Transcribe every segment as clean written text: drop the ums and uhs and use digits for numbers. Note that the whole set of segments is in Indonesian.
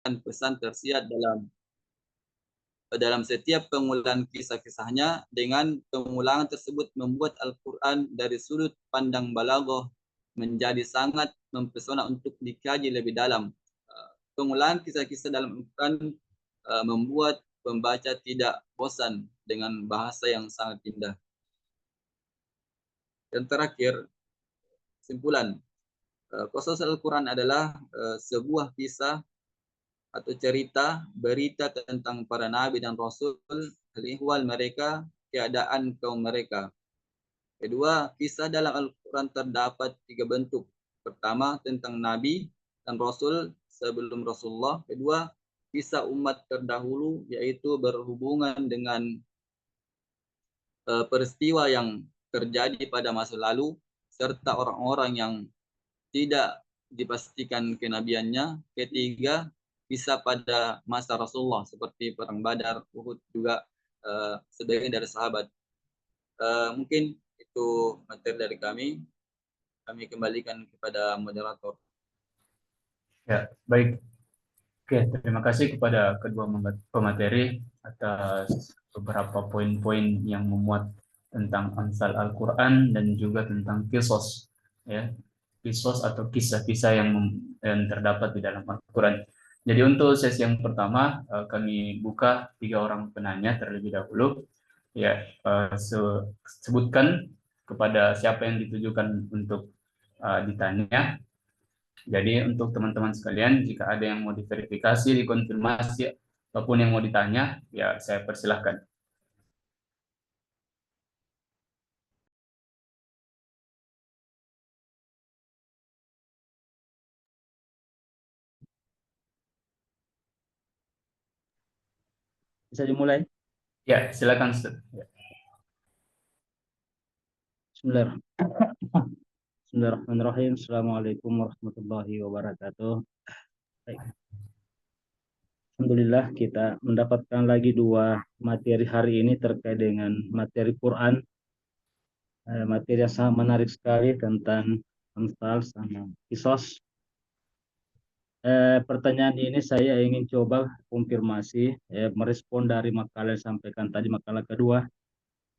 pesan tersirat dalam setiap pengulangan kisah-kisahnya. Dengan pengulangan tersebut membuat Al-Quran dari sudut pandang balaghah menjadi sangat mempesona untuk dikaji lebih dalam. Pengulangan kisah-kisah dalam Al-Quran membuat pembaca tidak bosan dengan bahasa yang sangat indah. Dan terakhir, kesimpulan, qasas Al-Quran adalah sebuah kisah atau cerita berita tentang para nabi dan rasul, ihwal mereka, keadaan kaum mereka. Kedua, kisah dalam Al-Quran terdapat 3 bentuk. Pertama, tentang nabi dan rasul sebelum Rasulullah. Kedua, kisah umat terdahulu, yaitu berhubungan dengan peristiwa yang terjadi pada masa lalu serta orang-orang yang tidak dipastikan kenabiannya. Ketiga, kisah pada masa Rasulullah seperti perang Badar, Uhud, juga sebagian dari sahabat. Mungkin itu materi dari kami. Kami kembalikan kepada moderator. Ya, baik. Oke, terima kasih kepada kedua pemateri atas beberapa poin-poin yang memuat tentang Amsal Al-Quran dan juga tentang kisos, ya, kisos atau kisah-kisah yang terdapat di dalam Al-Quran. Jadi untuk sesi yang pertama kami buka 3 orang penanya terlebih dahulu. Ya, sebutkan kepada siapa yang ditujukan untuk ditanya. Jadi untuk teman-teman sekalian, jika ada yang mau diverifikasi, dikonfirmasi, apapun yang mau ditanya, ya saya persilahkan. Bisa dimulai? Ya, silakan. Ya. Bismillahirrahmanirrahim. Assalamualaikum warahmatullahi wabarakatuh. Baik. Alhamdulillah kita mendapatkan lagi 2 materi hari ini terkait dengan materi Quran. Materi yang sangat menarik sekali tentang Amsal sama Kisos. Pertanyaan ini saya ingin coba konfirmasi, merespon dari makalah yang sampaikan tadi, makalah kedua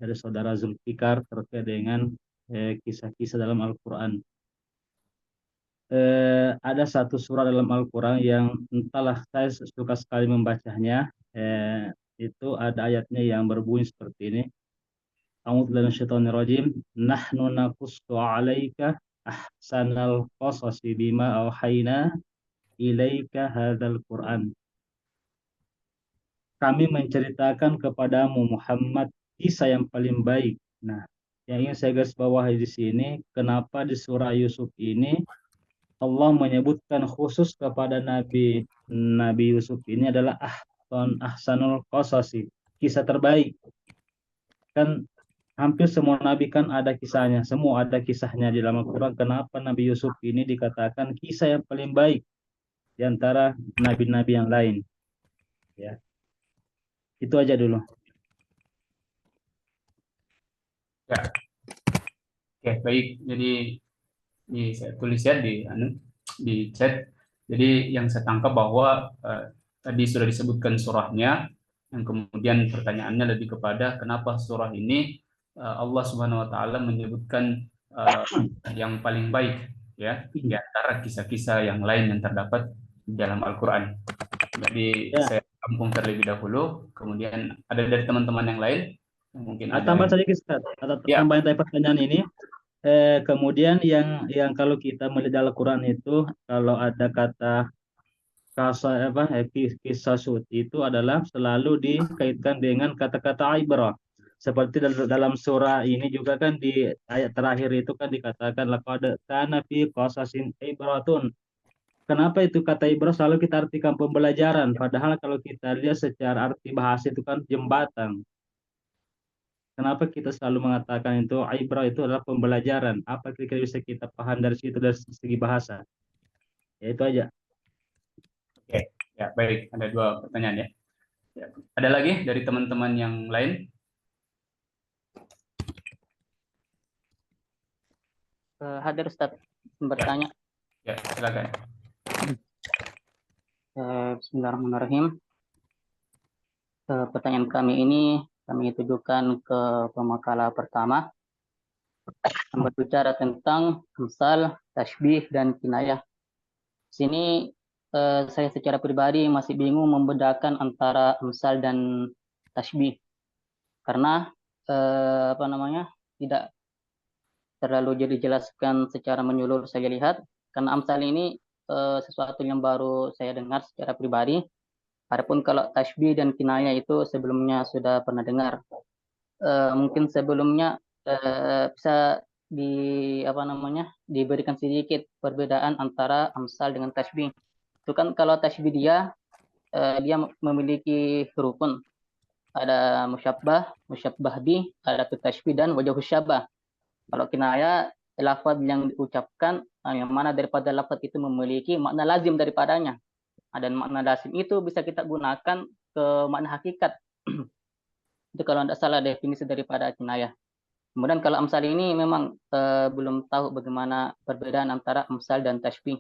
dari saudara Zulfikar terkait dengan kisah-kisah dalam Al-Quran. Ada satu surah dalam Al-Quran yang entahlah saya suka sekali membacanya. Itu ada ayatnya yang berbunyi seperti ini. A'udzubillahi minasyaitonirrajim. Nahnu naqussu 'alaika ahsanal qasasi bima auhayna ilaika hadzal Qur'an. Kami menceritakan kepadamu Muhammad kisah yang paling baik. Nah, yang ingin saya garis bawahi di sini, kenapa di surah Yusuf ini Allah menyebutkan khusus kepada Nabi Yusuf ini adalah ahsanul qasasi, kisah terbaik. Kan hampir semua nabi kan ada kisahnya, semua ada kisahnya di dalam Al-Quran. Kenapa Nabi Yusuf ini dikatakan kisah yang paling baik di antara nabi-nabi yang lain? Ya, itu aja dulu. Ya. Oke, baik. Jadi saya tulis ya di chat. Jadi yang saya tangkap bahwa tadi sudah disebutkan surahnya, yang kemudian pertanyaannya lebih kepada kenapa surah ini Allah Subhanahu wa taala menyebutkan yang paling baik, ya, di antara kisah-kisah yang lain yang terdapat di dalam Al-Qur'an. Jadi Ya. saya tampung terlebih dahulu, kemudian ada dari teman-teman yang lain yang mungkin ada Tambah sedikit, Ustaz. Ada ya. tambahan dari pertanyaan ini. Kemudian yang kalau kita melihat Al-Quran itu, kalau ada kata kisah itu adalah selalu dikaitkan dengan kata-kata ibrah. Seperti dalam surah ini juga kan di ayat terakhir itu kan dikatakan laqad kana fi qasasin ibratun. Kenapa itu kata ibrah selalu kita artikan pembelajaran, padahal kalau kita lihat secara arti bahasa itu kan jembatan. Kenapa kita selalu mengatakan itu ibrah itu adalah pembelajaran? Apa kira-kira bisa kita paham dari situ dari segi bahasa? Ya itu aja. Oke, ya baik. Ada 2 pertanyaan ya. Ya. Ada lagi dari teman-teman yang lain? Hadir Ustaz, bertanya. Ya, silakan. Bismillahirrahmanirrahim. Pertanyaan kami tujukan ke pemakalah pertama yang berbicara tentang amsal, tasbih, dan kinayah. Sini saya secara pribadi masih bingung membedakan antara amsal dan tasbih karena tidak terlalu dijelaskan secara menyeluruh saya lihat karena amsal ini sesuatu yang baru saya dengar secara pribadi. Adapun kalau tasbih dan kinayah itu sebelumnya sudah pernah dengar. Mungkin sebelumnya bisa diberikan sedikit perbedaan antara amsal dengan tasbih. Itu kan kalau tasbih dia memiliki rukun. Ada musyabbah, musyabbah bih, ada tasbih dan wajah syabah. Kalau kinayah lafaz yang diucapkan yang mana daripada lafaz itu memiliki makna lazim daripadanya. Dan makna lazim itu bisa kita gunakan ke makna hakikat. Itu kalau tidak salah definisi daripada kinayah. Kemudian kalau amsal ini memang belum tahu bagaimana perbedaan antara amsal dan tasbih.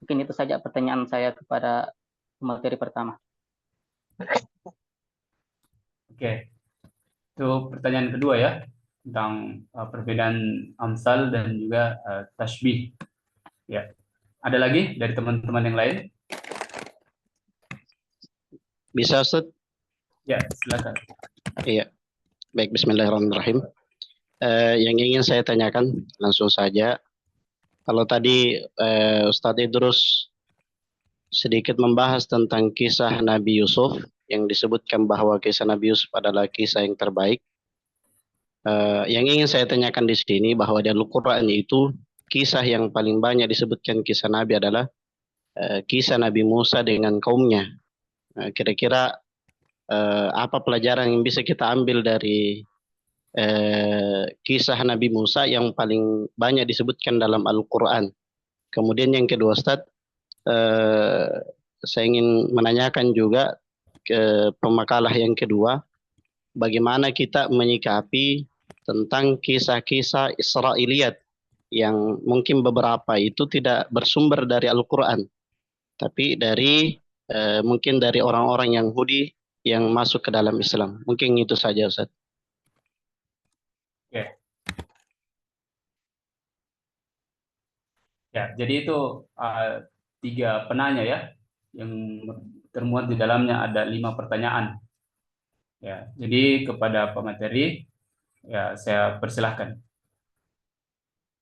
Mungkin itu saja pertanyaan saya kepada materi pertama. Oke, itu pertanyaan kedua ya, tentang perbedaan amsal dan juga tasbih. Ya, ada lagi dari teman-teman yang lain? Bisa, Ustaz? Ya, silakan. Iya. Baik, bismillahirrahmanirrahim. Yang ingin saya tanyakan langsung saja. Kalau tadi Ustadz Idrus sedikit membahas tentang kisah Nabi Yusuf yang disebutkan bahwa kisah Nabi Yusuf adalah kisah yang terbaik. Yang ingin saya tanyakan di sini bahwa di Al-Quran itu kisah yang paling banyak disebutkan kisah Nabi adalah kisah Nabi Musa dengan kaumnya. Kira-kira apa pelajaran yang bisa kita ambil dari kisah Nabi Musa yang paling banyak disebutkan dalam Al-Quran? Kemudian yang kedua, Ustadz, saya ingin menanyakan juga ke pemakalah yang kedua, bagaimana kita menyikapi tentang kisah-kisah Israiliyat yang mungkin beberapa itu tidak bersumber dari Al-Quran, tapi dari mungkin dari orang-orang Yahudi yang masuk ke dalam Islam. Mungkin itu saja, Ustaz. Oke. Ya, jadi itu 3 penanya ya, yang termuat di dalamnya ada 5 pertanyaan. Ya, jadi kepada pemateri, ya saya persilahkan.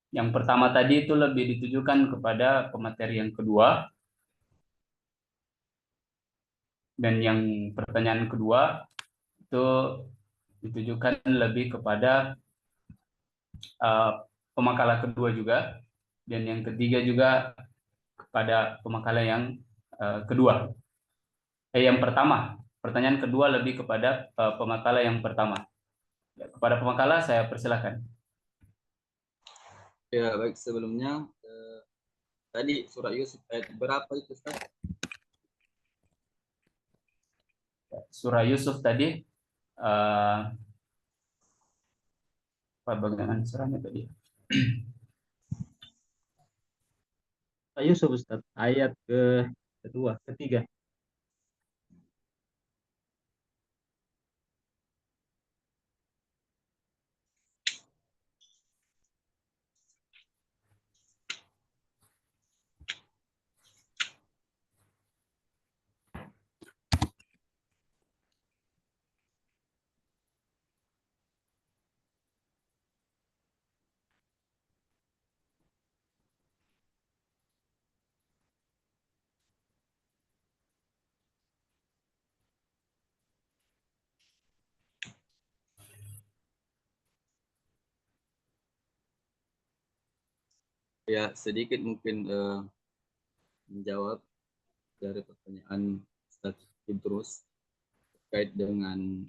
Yang pertama tadi itu lebih ditujukan kepada pemateri yang kedua, dan yang pertanyaan kedua itu ditujukan lebih kepada pemakalah kedua juga, dan yang ketiga juga kepada pemakalah yang kedua. Yang pertama, pertanyaan kedua lebih kepada pemakalah yang pertama. Ya, kepada pemakalah saya persilahkan. Ya, baik, sebelumnya tadi surah Yusuf ayat berapa itu, Ustaz? Surah Yusuf tadi bagaimana surahnya tadi? Yusuf Ustaz, ayat ketiga. Ya, sedikit mungkin menjawab dari pertanyaan Ustaz Idrus terkait dengan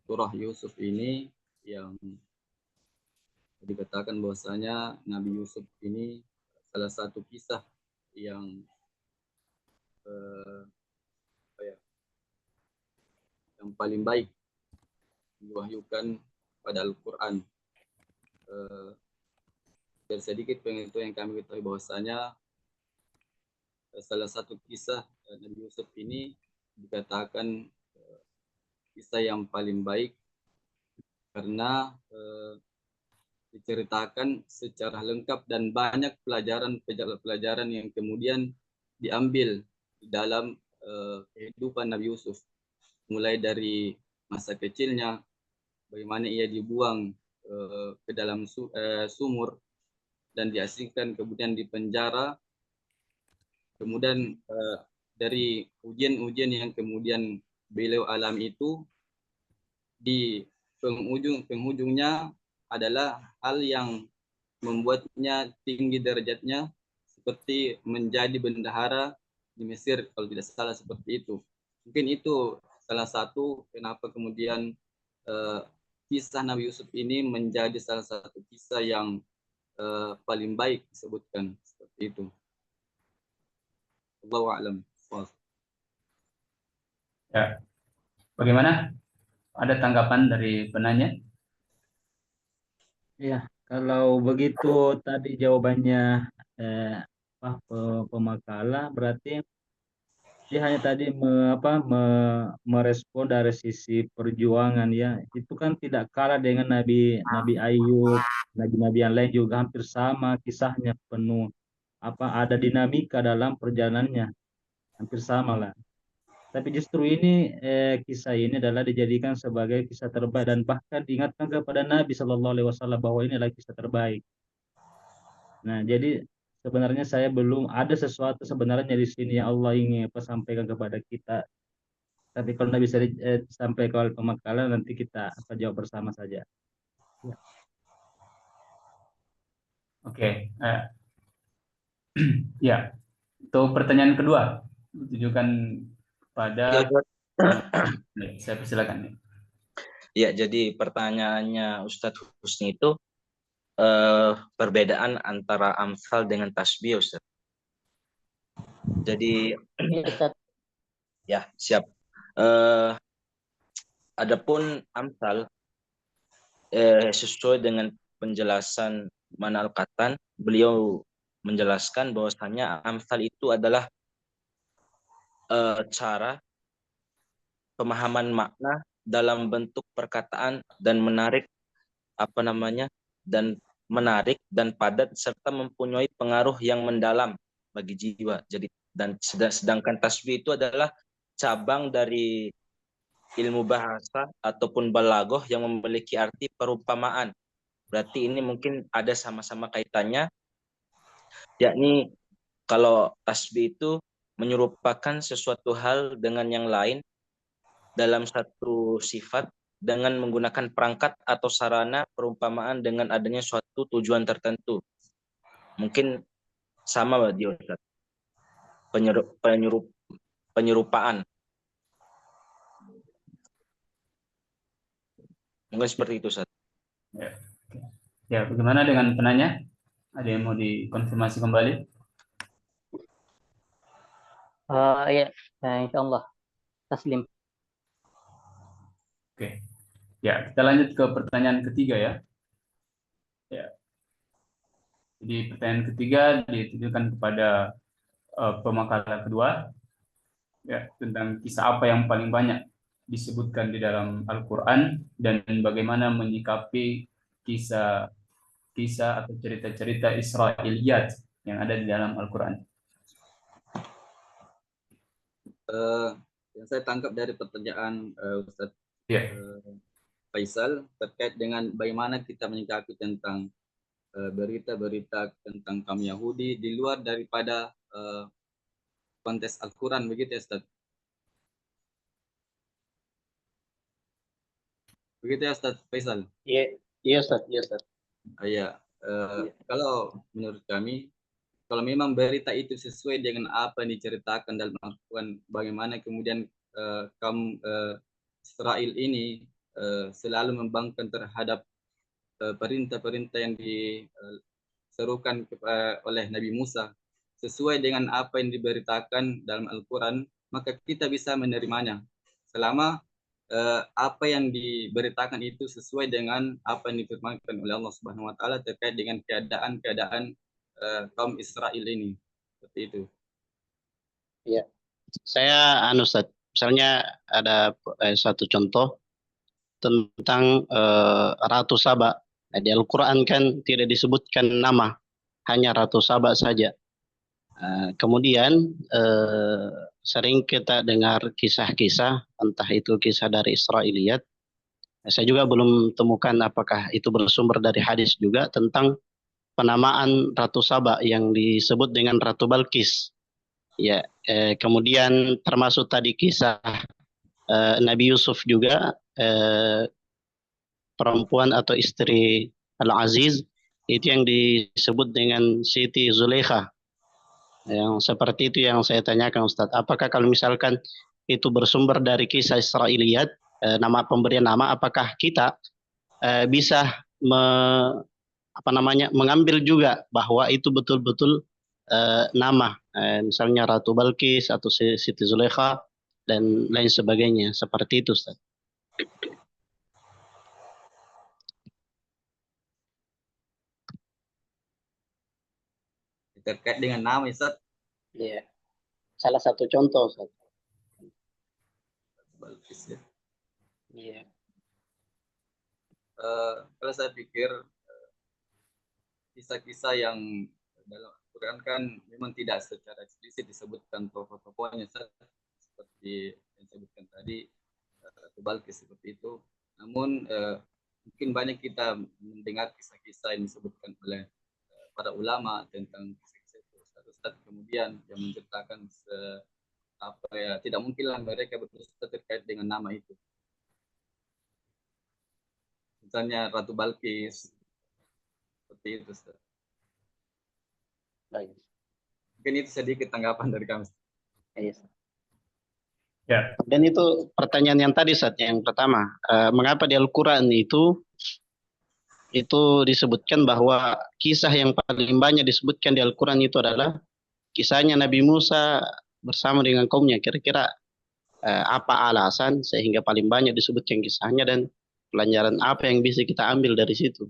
surah Yusuf ini yang dikatakan bahwasanya Nabi Yusuf ini salah satu kisah yang yang paling baik diwahyukan pada Al-Quran. Dan sedikit pengetahuan yang kami ketahui bahwasanya salah satu kisah Nabi Yusuf ini dikatakan kisah yang paling baik karena diceritakan secara lengkap dan banyak pelajaran yang kemudian diambil di dalam kehidupan Nabi Yusuf, mulai dari masa kecilnya, bagaimana ia dibuang ke dalam sumur dan diasingkan, kemudian di penjara, kemudian dari ujian-ujian yang kemudian beliau alami itu, di penghujungnya adalah hal yang membuatnya tinggi derajatnya seperti menjadi bendahara di Mesir kalau tidak salah seperti itu. Mungkin itu salah satu kenapa kemudian kisah Nabi Yusuf ini menjadi salah satu kisah yang paling baik disebutkan seperti itu. Allahu a'lam. Ya. Bagaimana? Ada tanggapan dari penanya? Ya, kalau begitu tadi jawabannya pemakalah, berarti dia hanya tadi merespon dari sisi perjuangan, ya. Itu kan tidak kalah dengan Nabi Ayub, nabi-nabi yang lain juga hampir sama kisahnya, penuh ada dinamika dalam perjalanannya, hampir sama lah. Tapi justru ini kisah ini adalah dijadikan sebagai kisah terbaik dan bahkan diingatkan kepada Nabi Shallallahu Alaihi Wasallam bahwa ini adalah kisah terbaik. Nah, jadi sebenarnya saya belum ada sesuatu sebenarnya di sini yang Allah ingin sampaikan kepada kita. Tapi kalau Nabi bisa sampai ke pemakalan, nanti kita jawab bersama saja. Ya. Oke. Ya, untuk pertanyaan kedua ditujukan pada saya persilakan. Ya, jadi pertanyaannya Ustadz Husni itu perbedaan antara amsal dengan tasbih, Ustadz. Jadi ya, siap. Adapun amsal sesuai dengan penjelasan Mana Al-Qattan, beliau menjelaskan bahwasanya amsal itu adalah cara pemahaman makna dalam bentuk perkataan dan menarik dan padat serta mempunyai pengaruh yang mendalam bagi jiwa. Jadi sedangkan tasbih itu adalah cabang dari ilmu bahasa ataupun balaghah yang memiliki arti perumpamaan. Berarti ini mungkin ada sama-sama kaitannya, yakni kalau tasbih itu menyerupakan sesuatu hal dengan yang lain dalam satu sifat dengan menggunakan perangkat atau sarana perumpamaan dengan adanya suatu tujuan tertentu. Mungkin sama Pak Ustaz. Penyerupaan. Mungkin seperti itu, Ustaz. Ya, bagaimana dengan penanya? Ada yang mau dikonfirmasi kembali? Ya, insya Allah. Taslim. Oke. Ya, kita lanjut ke pertanyaan ketiga ya. Ya. Jadi pertanyaan ketiga ditujukan kepada pemakalah kedua, ya, tentang kisah apa yang paling banyak disebutkan di dalam Al-Quran dan bagaimana menyikapi kisah atau cerita-cerita Israiliyat yang ada di dalam Al-Quran. Yang saya tangkap dari pertanyaan Ustaz Faisal terkait dengan bagaimana kita menyikapi tentang berita-berita tentang kaum Yahudi di luar daripada konteks Al-Quran, begitu ya Ustaz? Begitu ya Ustaz Faisal? Iya Ustaz, iya Ustaz. Iya. Kalau menurut kami, kalau memang berita itu sesuai dengan apa yang diceritakan dalam Al-Quran, bagaimana kemudian kaum Israel ini selalu membangkang terhadap perintah-perintah yang diserukan oleh Nabi Musa sesuai dengan apa yang diberitakan dalam Al-Quran, maka kita bisa menerimanya selama apa yang diberitakan itu sesuai dengan apa yang difirmankan oleh Allah Subhanahu wa taala terkait dengan keadaan kaum Israel ini. Seperti itu. Ya, saya Ustaz, misalnya ada satu contoh tentang Ratu Saba. Nah, di Al-Quran kan tidak disebutkan nama, hanya Ratu Saba saja. Kemudian sering kita dengar kisah-kisah, entah itu kisah dari Israiliyat. Saya juga belum temukan apakah itu bersumber dari hadis juga tentang penamaan Ratu Saba yang disebut dengan Ratu Balkis. Ya, kemudian termasuk tadi kisah Nabi Yusuf juga, perempuan atau istri Al-Aziz itu yang disebut dengan Siti Zulaikha. Yang seperti itu yang saya tanyakan Ustadz. Apakah kalau misalkan itu bersumber dari kisah Israiliyat, nama pemberian nama, apakah kita bisa mengambil juga bahwa itu betul-betul nama, misalnya Ratu Balkis atau Siti Zulaikha dan lain sebagainya, seperti itu Ustaz. Terkait dengan nama Ustaz. Iya. Salah satu contoh Ustaz. Balkis ya. Iya. Kalau saya pikir kisah-kisah yang dalam Al-Quran kan memang tidak secara eksplisit disebutkan tokoh-tokohnya seperti yang saya sebutkan tadi, Ratu Balkis seperti itu. Namun mungkin banyak kita mendengar kisah-kisah yang disebutkan oleh para ulama tentang kisah-kisah itu, Ustaz kemudian yang menceritakan tidak mungkinlah mereka berdusta terkait dengan nama itu. Misalnya Ratu Balkis seperti itu, Ustaz. Baik. Mungkin itu sedikit tanggapan dari kami. Iya. Ya. Dan itu pertanyaan yang tadi Ustaz, yang pertama, mengapa di Al-Quran itu disebutkan bahwa kisah yang paling banyak disebutkan di Al-Quran itu adalah kisahnya Nabi Musa bersama dengan kaumnya. Kira-kira apa alasan sehingga paling banyak disebutkan kisahnya dan pelajaran apa yang bisa kita ambil dari situ?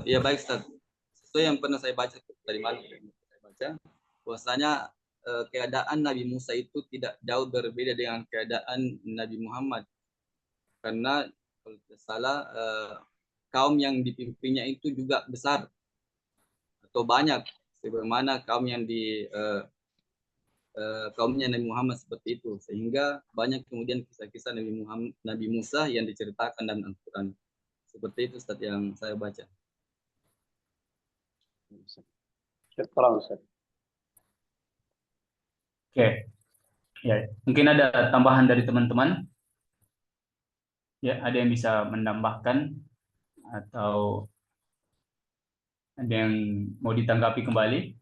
Ya baik Ustaz. Itu yang pernah saya baca dari malam, saya baca bahwasanya keadaan Nabi Musa itu tidak jauh berbeda dengan keadaan Nabi Muhammad, karena kalau tidak salah kaum yang dipimpinnya itu juga besar atau banyak sebagaimana kaum yang kaumnya Nabi Muhammad seperti itu, sehingga banyak kemudian kisah-kisah Nabi Musa yang diceritakan dalam Al-Quran seperti itu Ustaz yang saya baca. Oke. Ya, mungkin ada tambahan dari teman-teman. Ya, ada yang bisa menambahkan atau ada yang mau ditanggapi kembali?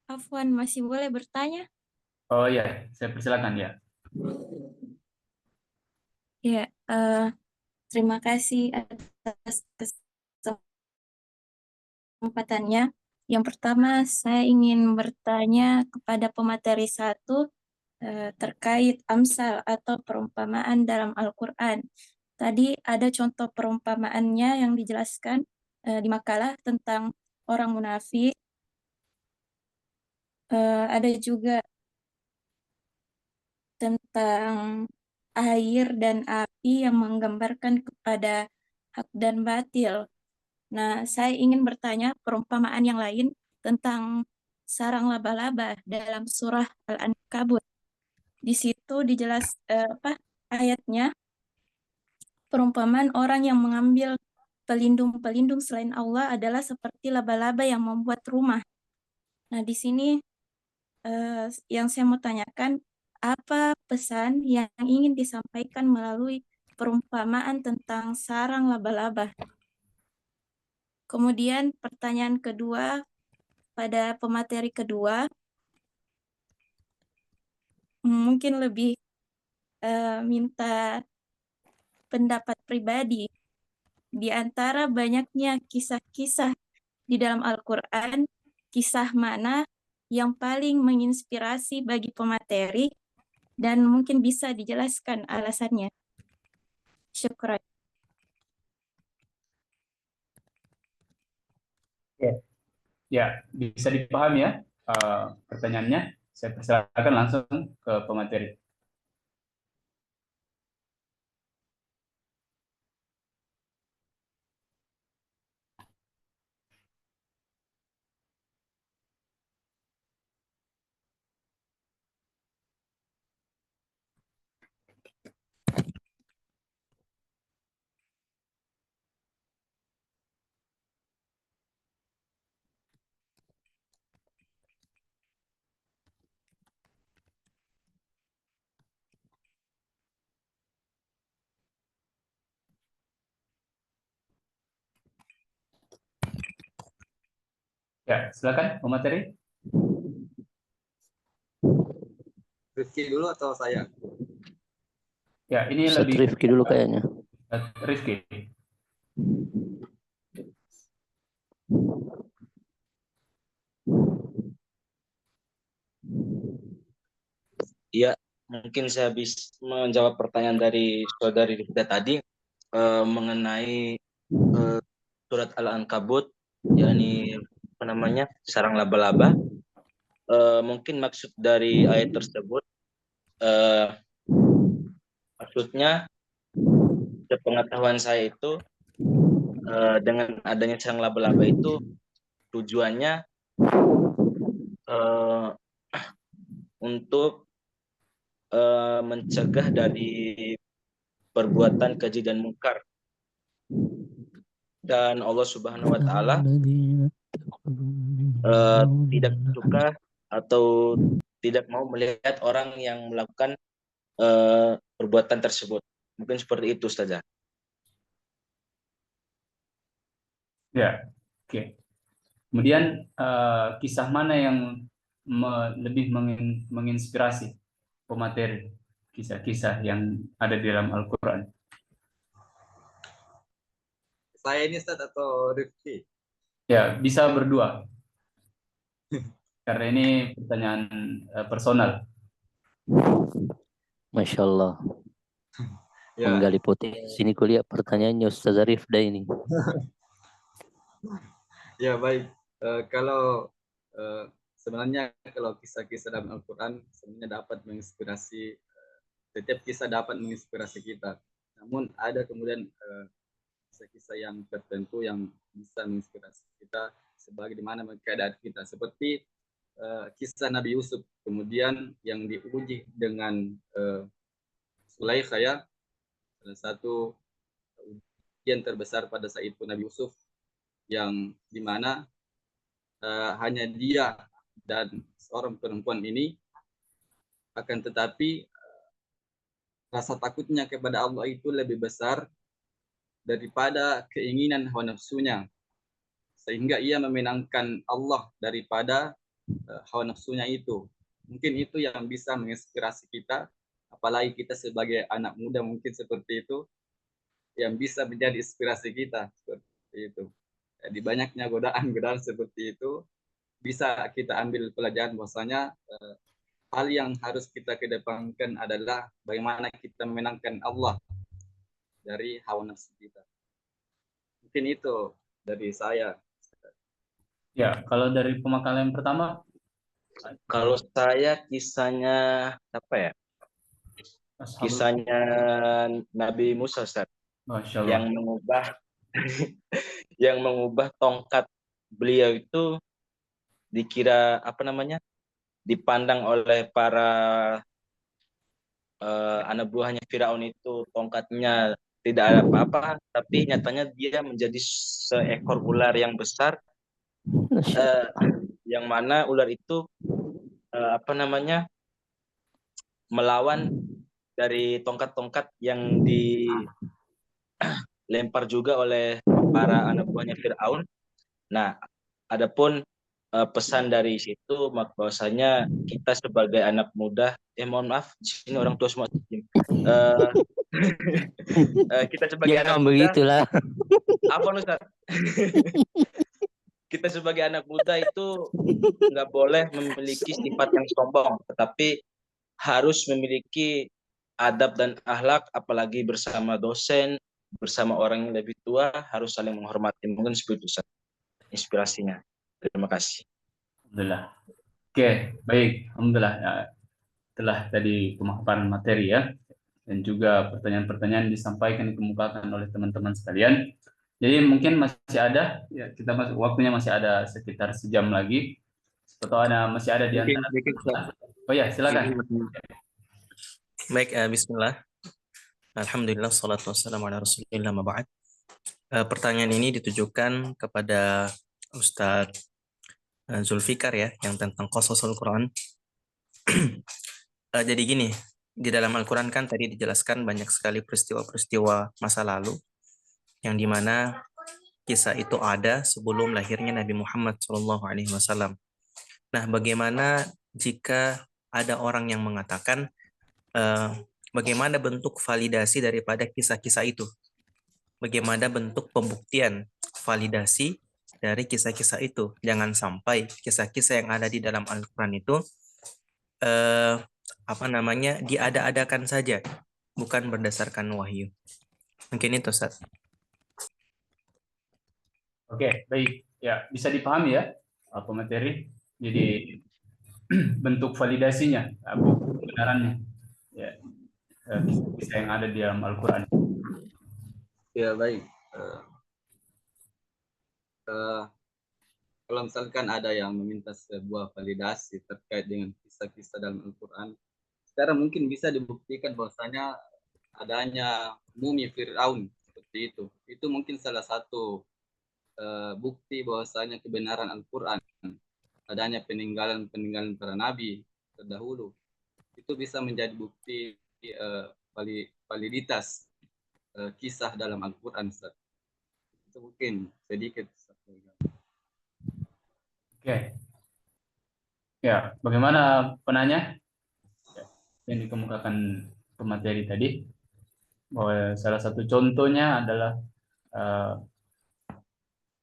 Afwan, masih boleh bertanya? Oh ya, saya persilakan ya. Ya, terima kasih atas kesempatannya. Yang pertama, saya ingin bertanya kepada pemateri 1 terkait amsal atau perumpamaan dalam Al-Quran. Tadi ada contoh perumpamaannya yang dijelaskan di makalah tentang orang munafik. Ada juga tentang air dan api yang menggambarkan kepada hak dan batil. Nah, saya ingin bertanya perumpamaan yang lain tentang sarang laba-laba dalam surah Al-Ankabut. Di situ ayatnya perumpamaan orang yang mengambil pelindung-pelindung selain Allah adalah seperti laba-laba yang membuat rumah. Nah, di sini yang saya mau tanyakan, apa pesan yang ingin disampaikan melalui perumpamaan tentang sarang laba-laba? Kemudian pertanyaan kedua pada pemateri kedua, mungkin lebih minta pendapat pribadi. Di antara banyaknya kisah-kisah di dalam Al-Quran, kisah mana yang paling menginspirasi bagi pemateri dan mungkin bisa dijelaskan alasannya? Syukran. Ya, bisa dipahami ya pertanyaannya. Saya persilakan langsung ke pemateri. Ya, silakan pemateri. Rifki dulu atau saya? Ya, ini Ustadz lebih Rifki dulu kayaknya. Rifki. Iya, mungkin saya bisa menjawab pertanyaan dari saudari Rifda tadi mengenai surat Al-Ankabut, yakni apa namanya, sarang laba-laba. Mungkin maksud dari ayat tersebut, maksudnya sepengetahuan saya itu dengan adanya sarang laba-laba itu tujuannya untuk mencegah dari perbuatan keji dan mungkar, dan Allah Subhanahu wa Ta'ala tidak suka atau tidak mau melihat orang yang melakukan perbuatan tersebut. Mungkin seperti itu saja. Ya, oke. Kemudian kisah mana yang lebih menginspirasi pemateri? Kisah-kisah yang ada di dalam Al-Quran. Saya ini Ustaz atau Rifki? Ya, bisa berdua. Karena ini pertanyaan personal. Masya Allah. Ya, Menggali potensi ini kuliah pertanyaannya Ustaz Rifda ini. ya baik. Kalau sebenarnya kalau kisah-kisah dalam Al-Quran sebenarnya dapat menginspirasi, setiap kisah dapat menginspirasi kita. Namun ada kemudian kisah-kisah yang tertentu yang bisa menginspirasi kita sebagaimana keadaan kita. Seperti kisah Nabi Yusuf, kemudian yang diuji dengan Sulaikha, ya, salah satu ujian terbesar pada saat itu Nabi Yusuf, yang dimana hanya dia dan seorang perempuan ini, akan tetapi rasa takutnya kepada Allah itu lebih besar daripada keinginan hawa nafsunya, sehingga ia memenangkan Allah daripada hawa nafsunya itu. Mungkin itu yang bisa menginspirasi kita, apalagi kita sebagai anak muda mungkin seperti itu, yang bisa menjadi inspirasi kita seperti itu. Jadi banyaknya godaan-godaan seperti itu bisa kita ambil pelajaran bahwasanya hal yang harus kita kedepankan adalah bagaimana kita memenangkan Allah dari hawa nafsu kita. Mungkin itu dari saya. Ya, kalau dari pemakalan yang pertama, Kalau saya kisahnya apa ya? Kisahnya Nabi Musa, Ustaz, Masya Allah. yang mengubah tongkat beliau itu dikira apa namanya? Dipandang oleh para anak buahnya Firaun itu tongkatnya tidak ada apa-apa, tapi nyatanya dia menjadi seekor ular yang besar, yang mana ular itu apa namanya, melawan dari tongkat-tongkat yang dilempar juga oleh para anak buahnya Firaun. Nah, adapun pesan dari situ bahwasanya kita sebagai anak muda, mohon maaf, di sini orang tua semua. Kita sebagai anak muda, begitulah. apa Ustaz? Kita sebagai anak muda itu nggak boleh memiliki sifat yang sombong, tetapi harus memiliki adab dan akhlak, apalagi bersama dosen, bersama orang yang lebih tua, harus saling menghormati. Mungkin seperti itu Ustaz, inspirasinya. Terima kasih. Alhamdulillah. Oke, baik. Alhamdulillah. Ya, telah tadi pemaparan materi ya, dan juga pertanyaan-pertanyaan disampaikan dikemukakan oleh teman-teman sekalian. Jadi mungkin masih ada, ya kita masuk waktunya masih ada sekitar sejam lagi. Atau masih ada di antara. Oh ya, silakan. Baik, bismillah. Alhamdulillah, salatu wassalamu ala rasulillah, ma ba'd. Pertanyaan ini ditujukan kepada Ustadz Zulfikar ya, yang tentang qasasul Quran. Jadi gini, di dalam Al-Quran kan tadi dijelaskan banyak sekali peristiwa-peristiwa masa lalu, yang dimana kisah itu ada sebelum lahirnya Nabi Muhammad SAW. Nah, bagaimana jika ada orang yang mengatakan bagaimana bentuk validasi daripada kisah-kisah itu? Bagaimana bentuk pembuktian validasi dari kisah-kisah itu? Jangan sampai kisah-kisah yang ada di dalam Al-Quran itu diada-adakan saja, bukan berdasarkan wahyu. Mungkin itu, Ustaz. Oke, baik. Ya, bisa dipahami ya apa materi. Jadi bentuk validasinya, kebenarannya. Ya, kisah yang ada di dalam Al-Quran. Ya, baik. Kalau misalkan ada yang meminta sebuah validasi terkait dengan kisah-kisah dalam Al-Quran, sekarang mungkin bisa dibuktikan bahwasanya adanya mumi Fir'aun seperti itu. Itu mungkin salah satu bukti bahwasanya kebenaran Al-Quran, adanya peninggalan para nabi terdahulu. Itu bisa menjadi bukti validitas kisah dalam Al-Quran. Itu mungkin sedikit. Oke. Ya, bagaimana penanya yang dikemukakan pemateri tadi? Bahwa salah satu contohnya adalah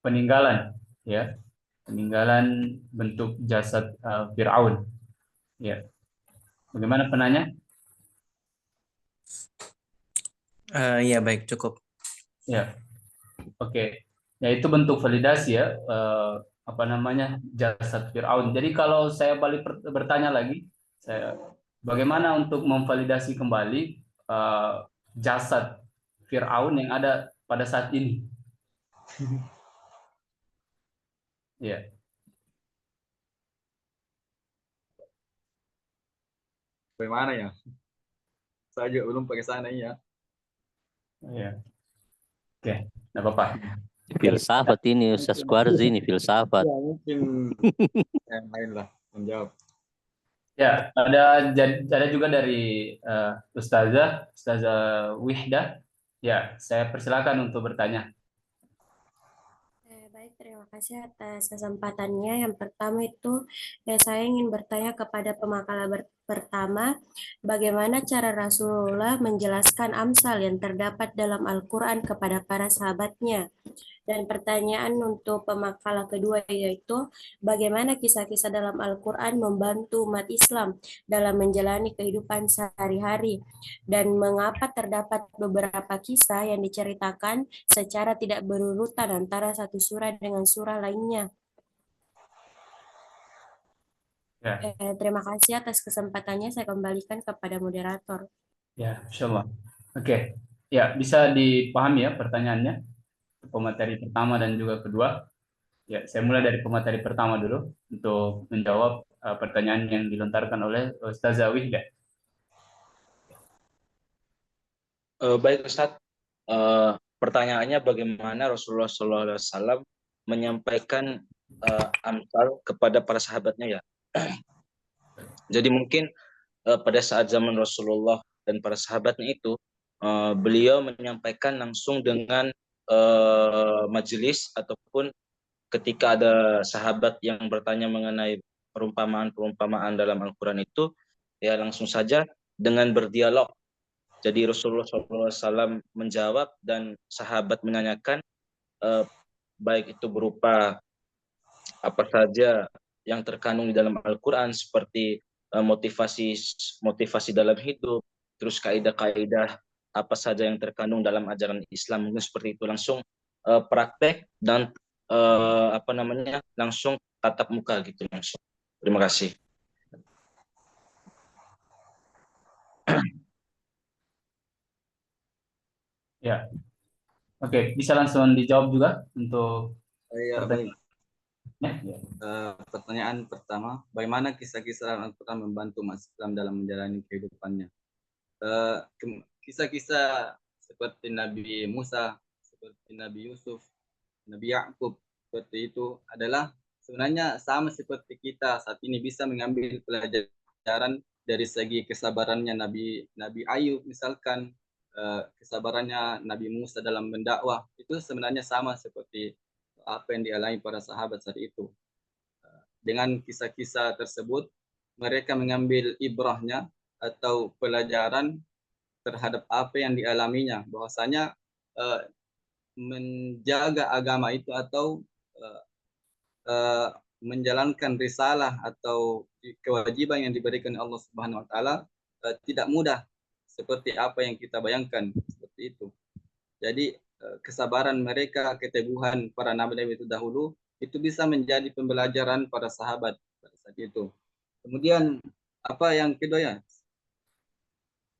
peninggalan, ya, peninggalan bentuk jasad Fir'aun. Ya, bagaimana penanya? Ya, baik, cukup. Ya, oke. Ya, itu bentuk validasi ya, jasad Fir'aun. Jadi kalau saya balik bertanya lagi, bagaimana untuk memvalidasi kembali jasad Fir'aun yang ada pada saat ini? Ya. Bagaimana ya? Saya juga belum pakai sana ya. Ya. Oke, enggak apa-apa. Filsafat ini Ustaz Kwarzi ini filsafat. Ya, mungkin yang lain lah menjawab. Ya, ada juga dari Ustazah Wihda. Ya, saya persilakan untuk bertanya. Baik, terima kasih atas kesempatannya. Yang pertama itu, saya ingin bertanya kepada pemakala pertama, bagaimana cara Rasulullah menjelaskan amsal yang terdapat dalam Al-Quran kepada para sahabatnya? Dan pertanyaan untuk pemakala kedua yaitu, bagaimana kisah-kisah dalam Al-Quran membantu umat Islam dalam menjalani kehidupan sehari-hari? Dan mengapa terdapat beberapa kisah yang diceritakan secara tidak berurutan antara satu surah dengan surah lainnya? Ya. Terima kasih atas kesempatannya. Saya kembalikan kepada moderator. Ya, insyaallah. Oke. Ya, bisa dipahami ya pertanyaannya. Pemateri pertama dan juga kedua. Ya, saya mulai dari pemateri pertama dulu untuk menjawab pertanyaan yang dilontarkan oleh Ustazah Wihda. Baik Ustadz, pertanyaannya bagaimana Rasulullah SAW menyampaikan amsal kepada para sahabatnya ya. Jadi mungkin pada saat zaman Rasulullah dan para sahabatnya itu, beliau menyampaikan langsung dengan majelis ataupun ketika ada sahabat yang bertanya mengenai perumpamaan dalam Al-Quran itu, ya langsung saja dengan berdialog. Jadi Rasulullah SAW menjawab dan sahabat menanyakan, baik itu berupa apa saja yang terkandung di dalam Al-Quran seperti motivasi dalam hidup, terus kaidah-kaidah apa saja yang terkandung dalam ajaran Islam, mungkin seperti itu langsung praktek dan langsung tatap muka gitu langsung. Terima kasih. Ya, oke, bisa langsung dijawab juga untuk Ya, baik. ya. Pertanyaan pertama, bagaimana kisah-kisah dalam Al-Quran membantu umat Islam dalam menjalani kehidupannya? Kisah-kisah seperti Nabi Musa, seperti Nabi Yusuf, Nabi Yakub, seperti itu adalah sebenarnya sama seperti kita saat ini bisa mengambil pelajaran dari segi kesabarannya Nabi Ayub misalkan, kesabarannya Nabi Musa dalam mendakwah itu sebenarnya sama seperti apa yang dialami para sahabat saat itu. Dengan kisah-kisah tersebut mereka mengambil ibrahnya atau pelajaran terhadap apa yang dialaminya, bahwasanya menjaga agama itu atau menjalankan risalah atau kewajiban yang diberikan Allah Subhanahu wa taala tidak mudah seperti apa yang kita bayangkan, seperti itu. Jadi kesabaran mereka, keteguhan para nabi-nabi itu dahulu itu bisa menjadi pembelajaran para sahabat pada saat itu. Kemudian apa yang kedua ya?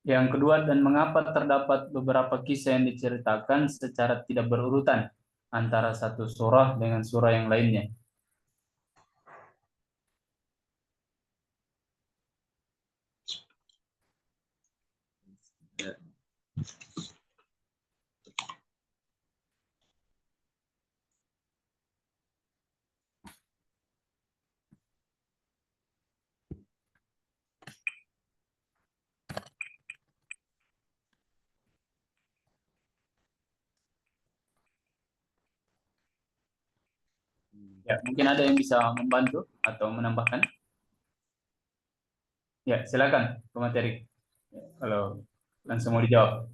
Yang kedua, dan mengapa terdapat beberapa kisah yang diceritakan secara tidak berurutan antara satu surah dengan surah yang lainnya? Ya, mungkin ada yang bisa membantu atau menambahkan? Ya, silakan pemateri. Kalau langsung mau dijawab.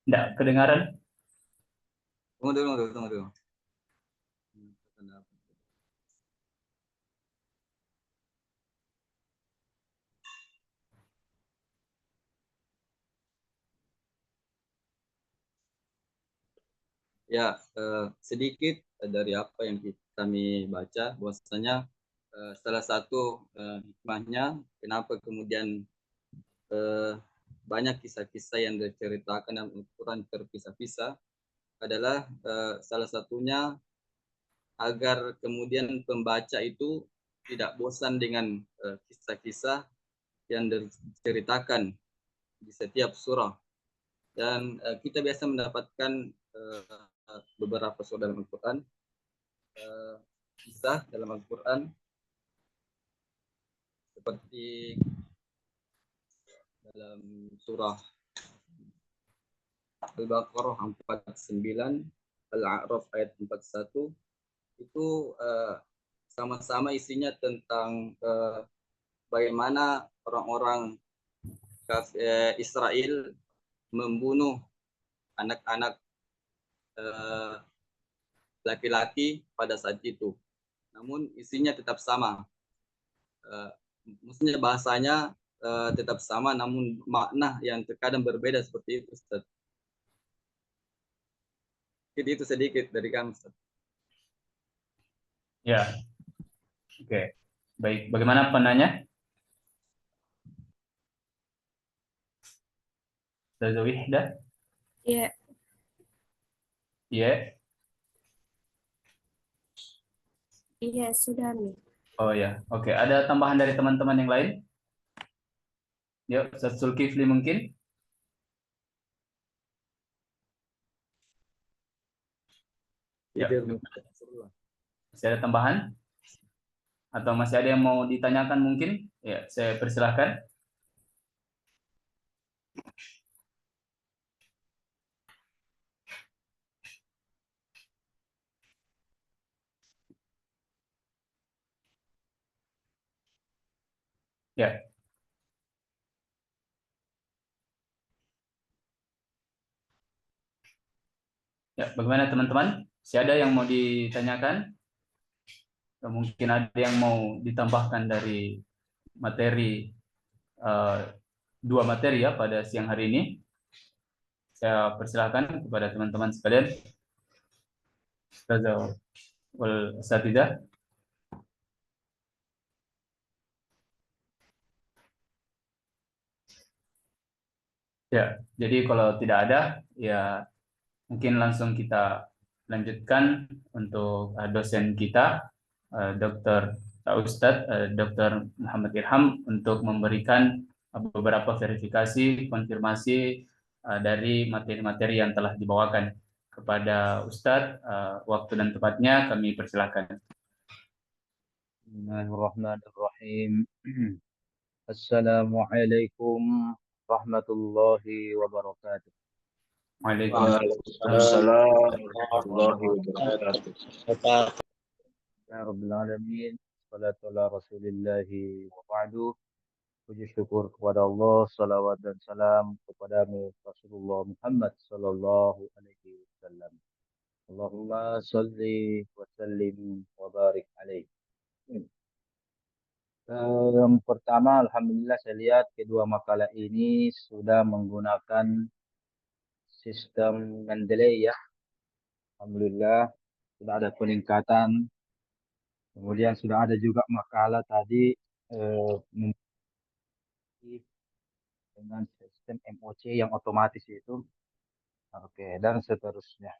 Tidak, kedengaran? Tunggu dulu. Ya, sedikit dari apa yang kami baca, bahwasanya salah satu hikmahnya kenapa kemudian banyak kisah-kisah yang diceritakan dalam Al-Quran terpisah-pisah adalah salah satunya agar kemudian pembaca itu tidak bosan dengan kisah-kisah yang diceritakan di setiap surah. Dan kita biasa mendapatkan beberapa surah dalam Al-Quran, kisah dalam Al-Quran seperti dalam surah Al-Baqarah 49, Al-A'raf ayat 41 itu sama-sama isinya tentang bagaimana orang-orang Israel membunuh anak-anak laki-laki pada saat itu. Namun isinya tetap sama. Maksudnya bahasanya tetap sama, namun makna yang terkadang berbeda seperti itu, Ustaz. Jadi itu sedikit dari kami, Ustaz. Ya, oke. Baik, bagaimana penanya? Ustazah Wihda? Iya. Iya. Iya, sudah, Mi. Oh ya, oke. Ada tambahan dari teman-teman yang lain? Yuk, Ustaz Zulkifli mungkin? Ya. Masih ada tambahan? Atau masih ada yang mau ditanyakan mungkin? Ya, saya persilahkan. Ya. Ya, bagaimana teman-teman? Masih ada yang mau ditanyakan? Atau mungkin ada yang mau ditambahkan dari materi dua materi ya pada siang hari ini. Saya persilahkan kepada teman-teman sekalian. Ustazah wal asatidzah? Ya, jadi kalau tidak ada, ya mungkin langsung kita lanjutkan untuk dosen kita, Dr. Ustadz Dr. Muhammad Irham untuk memberikan beberapa verifikasi, konfirmasi dari materi-materi yang telah dibawakan. Kepada Ustadz, waktu dan tempatnya kami persilakan. Bismillahirrahmanirrahim. Assalamualaikum warahmatullahi wabarakatuh. Waalaikumsalam warahmatullahi wabarakatuh. Ya Rabbil Alamin. Salatu ala Rasulillahi wa ba'du. Puji syukur kepada Allah, salawat dan salam kepadamu Rasulullah Muhammad sallallahu alaihi wasallam. Allahumma salli wa sallim wa barik alaihi. Yang pertama, alhamdulillah saya lihat kedua makalah ini sudah menggunakan sistem Mendeley ya. Alhamdulillah sudah ada peningkatan. Kemudian sudah ada juga makalah tadi dengan sistem MOC yang otomatis itu. Oke, dan seterusnya.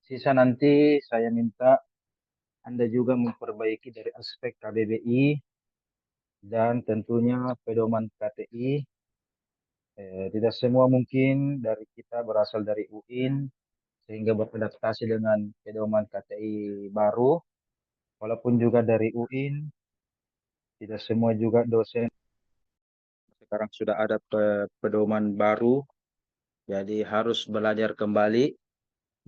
Sisa nanti saya minta Anda juga memperbaiki dari aspek KBBI dan tentunya pedoman KTI. Tidak semua mungkin dari kita berasal dari UIN sehingga beradaptasi dengan pedoman KTI baru. Walaupun juga dari UIN, tidak semua juga dosen. Sekarang sudah ada pedoman baru, jadi harus belajar kembali,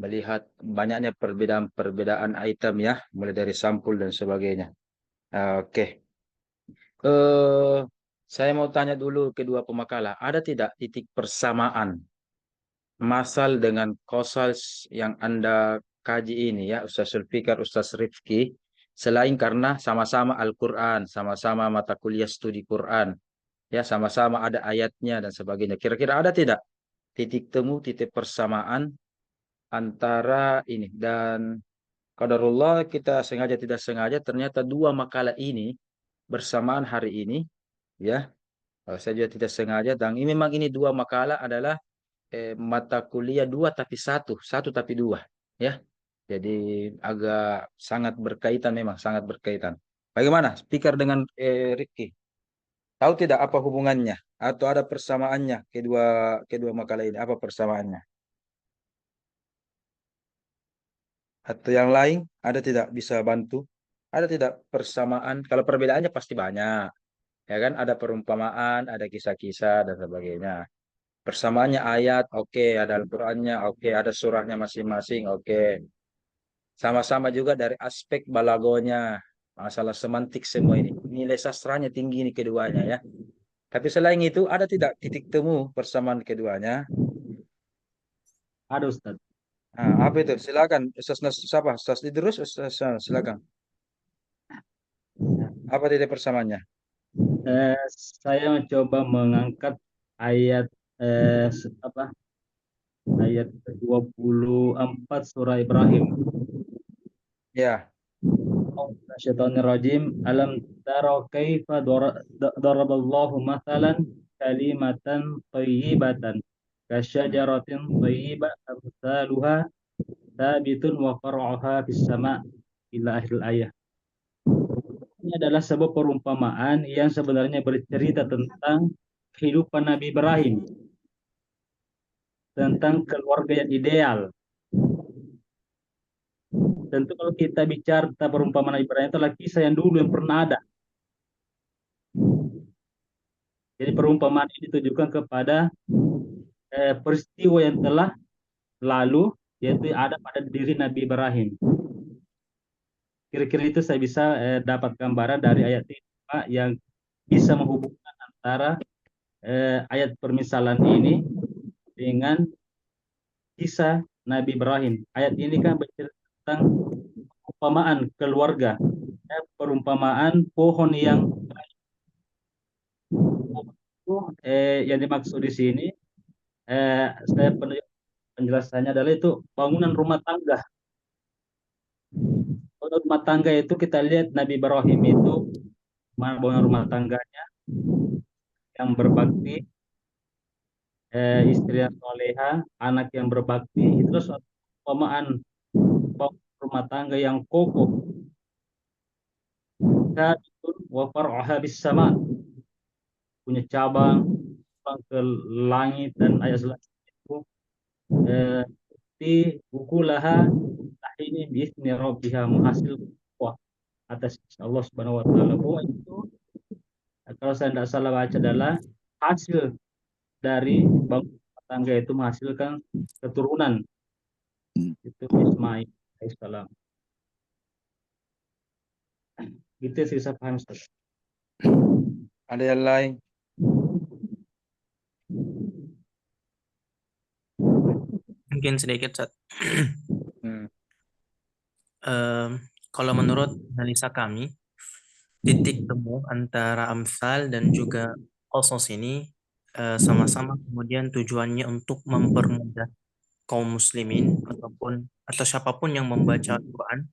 melihat banyaknya perbedaan item ya, mulai dari sampul dan sebagainya. Oke. Saya mau tanya dulu kedua pemakalah, ada tidak titik persamaan masal dengan kosal yang Anda kaji ini ya, Ustaz Zulfikar, Ustaz Rifki, selain karena sama-sama Al-Quran, sama-sama mata kuliah studi Quran, ya sama-sama ada ayatnya dan sebagainya. Kira-kira ada tidak titik temu, titik persamaan antara ini? Dan qadarullah kita sengaja tidak sengaja ternyata dua makalah ini bersamaan hari ini, ya. Saya juga tidak sengaja, dan ini memang ini dua makalah adalah mata kuliah dua tapi satu tapi dua, ya. Jadi agak sangat berkaitan, memang sangat berkaitan. Bagaimana speaker dengan Rifki? Tahu tidak apa hubungannya atau ada persamaannya kedua makalah ini? Apa persamaannya? Atau yang lain ada tidak bisa bantu? Ada tidak persamaan? Kalau perbedaannya pasti banyak, ya kan? Ada perumpamaan, ada kisah-kisah dan sebagainya. Persamaannya ayat, oke. Ada Al-Qurannya, oke. Ada surahnya masing-masing, oke. Sama-sama juga dari aspek balagonya, masalah semantik semua ini. Nilai sastranya tinggi ini keduanya ya. Tapi selain itu ada tidak titik temu persamaan keduanya? Ada Ustaz. Nah, apa itu? Silakan Ustaz siapa? Ustaz Idrus, Ustaz silakan. Apa titik persamaannya? Saya mencoba mengangkat ayat ayat 24 surah Ibrahim. Ya. Syaitanirrajim. Alam tara kaifa daraballahu mathalan kalimatan thayyibatan kasyajaratin thayyibah amsaluha thabitun wa far'uha fis sama' ila akhir ayat. Ini adalah sebuah perumpamaan yang sebenarnya bercerita tentang kehidupan Nabi Ibrahim, tentang keluarga yang ideal. Tentu kalau kita bicara tentang perumpamaan Nabi Ibrahim, itu adalah kisah yang dulu yang pernah ada. Jadi perumpamaan ini ditujukan kepada peristiwa yang telah lalu, yaitu ada pada diri Nabi Ibrahim. Kira-kira itu saya bisa dapat gambaran dari ayat ini, Pak, yang bisa menghubungkan antara ayat permisalan ini dengan kisah Nabi Ibrahim. Ayat ini kan bercerita tentang perumpamaan keluarga, perumpamaan pohon yang yang dimaksud di sini, saya penjelasannya adalah itu bangunan rumah tangga. rumah tangga itu kita lihat Nabi Ibrahim itu membangun rumah tangganya yang berbakti, istri yang soleha, anak yang berbakti, itu suatu perumpamaan rumah tangga yang kokoh. Wa far'uha bis sama, punya cabang ke langit, dan ayat selanjutnya itu di ukulaha tahini biizni rabbiha, menghasilkan buah atas Allah Subhanahu wa taala. Buah itu kalau saya tidak salah baca adalah hasil dari bangun rumah tangga itu menghasilkan keturunan. Itu Ismail alaihissalam. Gitu sih saya paham, Ustaz. Ada yang lain? Mungkin sedikit, Ustaz. Kalau menurut analisa kami, titik temu antara amsal dan juga qasas ini sama-sama kemudian tujuannya untuk mempermudah kaum muslimin atau siapapun yang membaca Al-Quran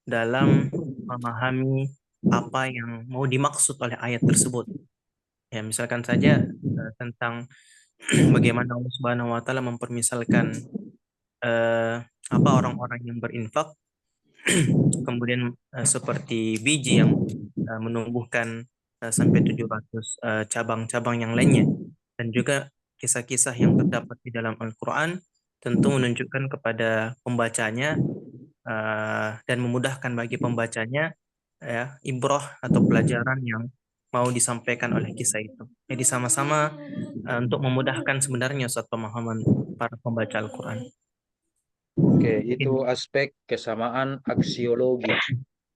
dalam memahami apa yang mau dimaksud oleh ayat tersebut. Ya, misalkan saja tentang bagaimana Allah Subhanahu wa taala mempermisalkan apa orang-orang yang berinfak kemudian seperti biji yang menumbuhkan sampai 700 cabang-cabang yang lainnya, dan juga kisah-kisah yang terdapat di dalam Al-Quran tentu menunjukkan kepada pembacanya dan memudahkan bagi pembacanya ya ibrah atau pelajaran yang mau disampaikan oleh kisah itu. Jadi sama-sama untuk memudahkan sebenarnya saat pemahaman para pembaca Al-Quran. Oke, itu aspek kesamaan aksiologi,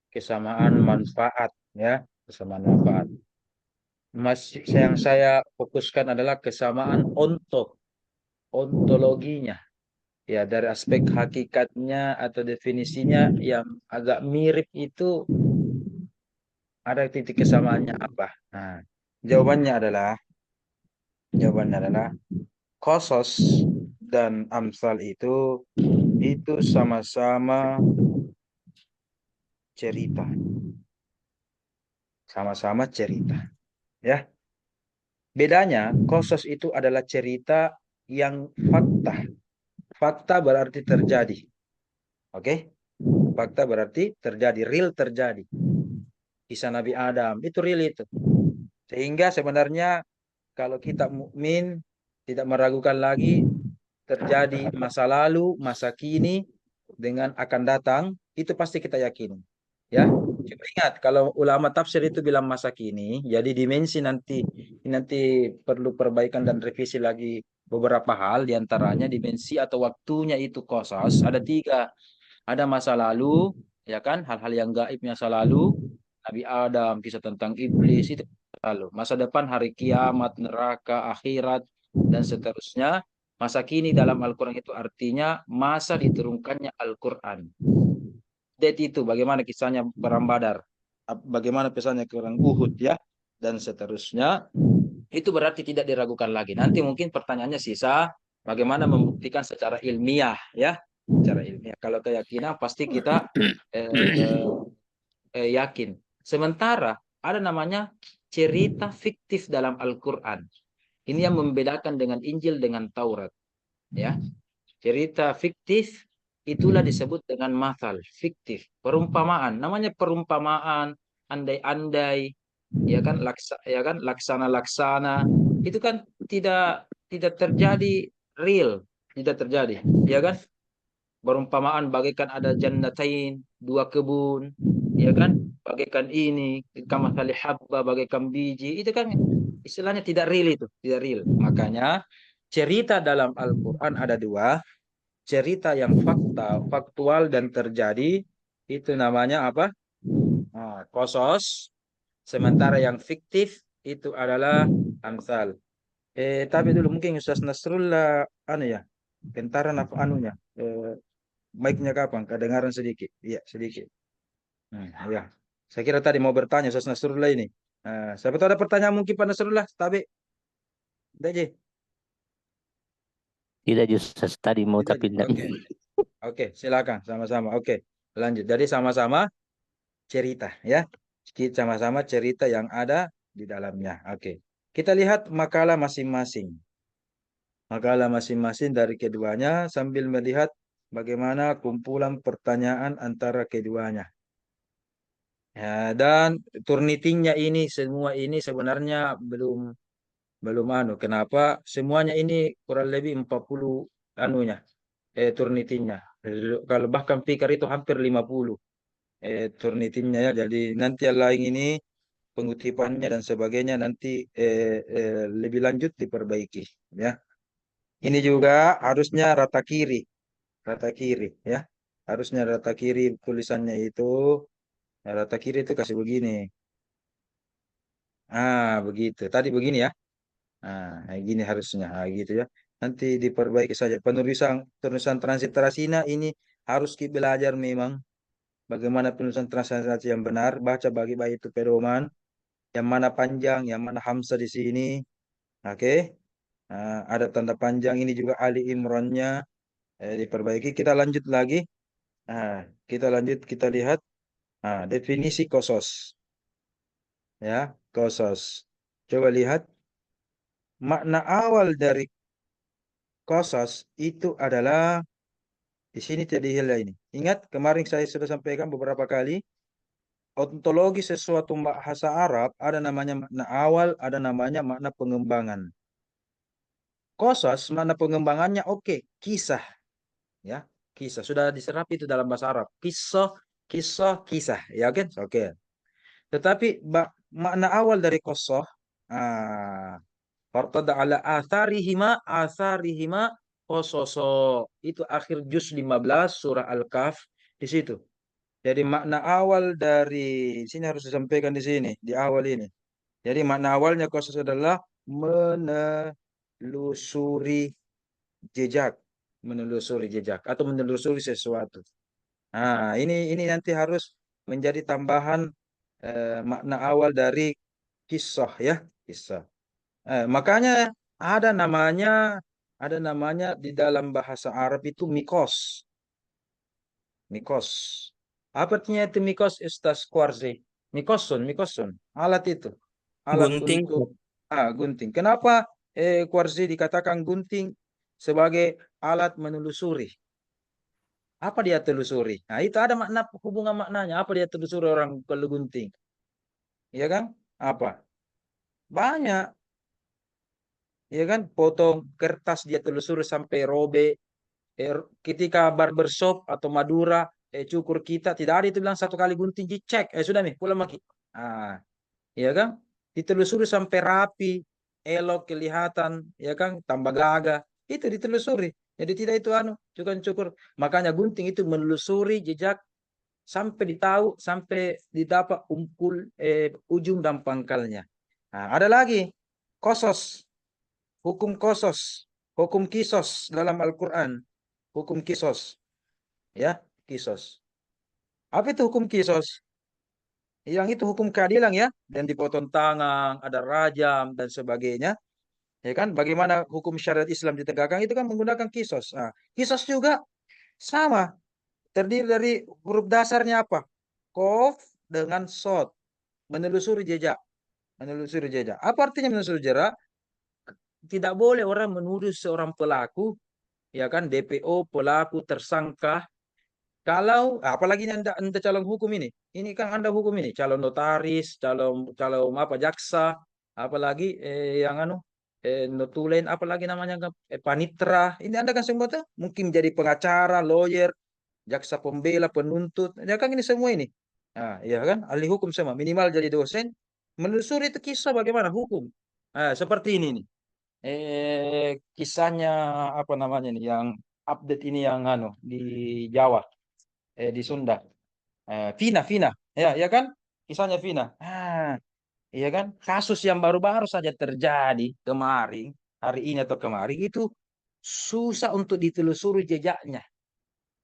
kesamaan manfaat, ya, kesamaan manfaat. Yang saya fokuskan adalah kesamaan ontologinya, ya, dari aspek hakikatnya atau definisinya yang agak mirip itu ada titik kesamaannya apa? Nah, jawabannya adalah qasas dan amsal itu sama-sama cerita. Sama-sama cerita. Ya. Bedanya, qasas itu adalah cerita yang fakta. Fakta berarti terjadi. Oke? Fakta berarti terjadi, real terjadi. Kisah Nabi Adam, itu real itu. Sehingga sebenarnya kalau kita mukmin tidak meragukan lagi terjadi masa lalu, masa kini dengan akan datang, itu pasti kita yakini. Ya, cuma ingat kalau ulama tafsir itu bilang masa kini, jadi dimensi nanti perlu perbaikan dan revisi lagi beberapa hal, diantaranya dimensi atau waktunya itu qasas ada 3, ada masa lalu, ya kan, hal-hal yang gaib masa lalu, Nabi Adam, kisah tentang iblis itu lalu, masa depan hari kiamat, neraka, akhirat dan seterusnya. Masa kini dalam Al-Quran itu artinya masa diturunkannya Al-Quran. Date itu bagaimana kisahnya perang Badar, bagaimana pesannya ke orang Uhud, ya, dan seterusnya. Itu berarti tidak diragukan lagi. Nanti mungkin pertanyaannya sisa bagaimana membuktikan secara ilmiah, ya, secara ilmiah. Kalau keyakinan pasti kita yakin. Sementara ada namanya cerita fiktif dalam Al-Quran. Ini yang membedakan dengan Injil dengan Taurat, ya. Cerita fiktif itulah disebut dengan mathal, fiktif, perumpamaan. Namanya perumpamaan, andai-andai, ya kan, laksana-laksana. Itu kan tidak terjadi real, tidak terjadi, ya kan? Perumpamaan bagaikan ada jannatain, 2 kebun, ya kan? Bagaikan ini, kamathali habba, bagaikan biji. Itu kan istilahnya tidak real itu, tidak real. Makanya cerita dalam Al-Quran ada 2. Cerita yang faktual dan terjadi, itu namanya apa? Qasas. Sementara yang fiktif itu adalah amsal. Tapi dulu mungkin Ustaz Nasrullah bentaran apa anunya? Mic-nya kapan? Kedengaran sedikit. Iya, sedikit. Ya. Saya kira tadi mau bertanya Ustaz Nasrullah ini. Siapa tahu ada pertanyaan mungkin Pak Nasrullah, tapi DJ. Tidak, Ustaz, tadi mau tapi Oke, silakan sama-sama. Oke, lanjut. Jadi sama-sama cerita ya. Kita sama-sama cerita yang ada di dalamnya. Oke. Kita lihat makalah masing-masing. Makalah masing-masing dari keduanya sambil melihat bagaimana kumpulan pertanyaan antara keduanya. Ya, dan Turnitingnya ini semua ini sebenarnya belum kenapa semuanya ini kurang lebih 40 Turnitingnya. Kalau bahkan Fikar itu hampir 50 Turnitingnya ya. Jadi nanti yang lain ini pengutipannya dan sebagainya nanti lebih lanjut diperbaiki ya. Ini juga harusnya rata kiri ya. Harusnya rata kiri tulisannya itu. Rata kiri itu kasih begini. Begitu. Tadi begini ya. Gini harusnya. Gitu ya. Nanti diperbaiki saja. Penulisan transliterasinya ini harus kita belajar memang bagaimana penulisan transliterasi yang benar. Baca bagi-bagi itu pedoman. Yang mana panjang, yang mana hamzah di sini. Oke. Ada tanda panjang ini juga Ali Imronnya diperbaiki. Kita lanjut lagi. Kita lihat definisi kosos. Ya, kosos. Coba lihat makna awal dari kosos itu adalah di sini tidak hilang ini. Ingat kemarin saya sudah sampaikan beberapa kali ontologi sesuatu bahasa Arab ada namanya makna awal, ada namanya makna pengembangan. Kosos makna pengembangannya kisah ya, kisah sudah diserap itu dalam bahasa Arab. Kisah ya kan? Oke. Tetapi makna awal dari kosoh fartada ala atharihima kososo itu akhir juz 15 surah Al-Kahf di situ. Jadi makna awal dari sini harus disampaikan di sini di awal ini. Jadi makna awalnya kosos adalah menelusuri jejak atau menelusuri sesuatu. Ini nanti harus menjadi tambahan makna awal dari kisah ya, kisah. Makanya ada namanya di dalam bahasa Arab itu mikos. Apa artinya itu mikos? Ustaz Kwarzi. Mikosun. Alat itu. Alat Gunting. untuk gunting. Kenapa Kwarzi dikatakan gunting sebagai alat menelusuri? Apa dia telusuri? Itu ada hubungan maknanya. Apa dia telusuri orang kalau gunting? Iya kan? Apa? Banyak. Iya kan? Potong kertas dia telusuri sampai robek. Ketika barbershop atau Madura cukur kita tidak ada itu bilang satu kali gunting dicek. Sudah nih pulang lagi. Iya kan? Ditelusuri sampai rapi, elok kelihatan, ya kan? Tambah gagah. Itu ditelusuri. Jadi tidak itu cukur. Makanya gunting itu menelusuri jejak sampai didapat ujung dan pangkalnya. Ada lagi kosos, hukum kosos, hukum kisos dalam Al-Quran, hukum kisos, ya kisos. Apa itu hukum kisos? Yang itu hukum keadilan ya, dan dipotong tangan, ada rajam dan sebagainya. Ya kan? Bagaimana hukum syariat Islam ditegakkan itu kan menggunakan kisos. Kisos juga sama. Terdiri dari huruf dasarnya apa? Kof dengan sod. Menelusuri jejak. Apa artinya menelusuri jejak? Tidak boleh orang menuduh seorang pelaku, ya kan, DPO, pelaku, tersangka. Kalau apalagi anda calon hukum ini kan anda hukum ini, calon notaris, calon jaksa, apalagi yang notulen, apalagi namanya panitra. Ini anda kan semua tuh mungkin jadi pengacara, lawyer, jaksa pembela, penuntut, ya kan ini semua ini. Ya kan ahli hukum semua, minimal jadi dosen, menelusuri itu kisah bagaimana hukum. Seperti ini nih. Kisahnya apa namanya nih yang update ini yang di Jawa, di Sunda, Vina ya kan kisahnya Vina. Iya kan kasus yang baru-baru saja terjadi kemarin, hari ini atau kemarin itu susah untuk ditelusuri jejaknya,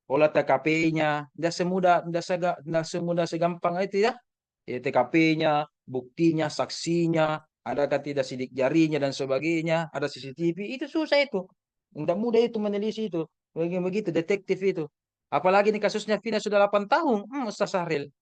olah TKP-nya tidak semudah segampang itu ya. TKP-nya, buktinya, saksinya, adakah tidak sidik jarinya dan sebagainya, ada CCTV, itu susah itu. Tidak mudah itu menelisik itu. Begitu detektif itu. Apalagi ini kasusnya Vina sudah 8 tahun, Ustaz Sahril.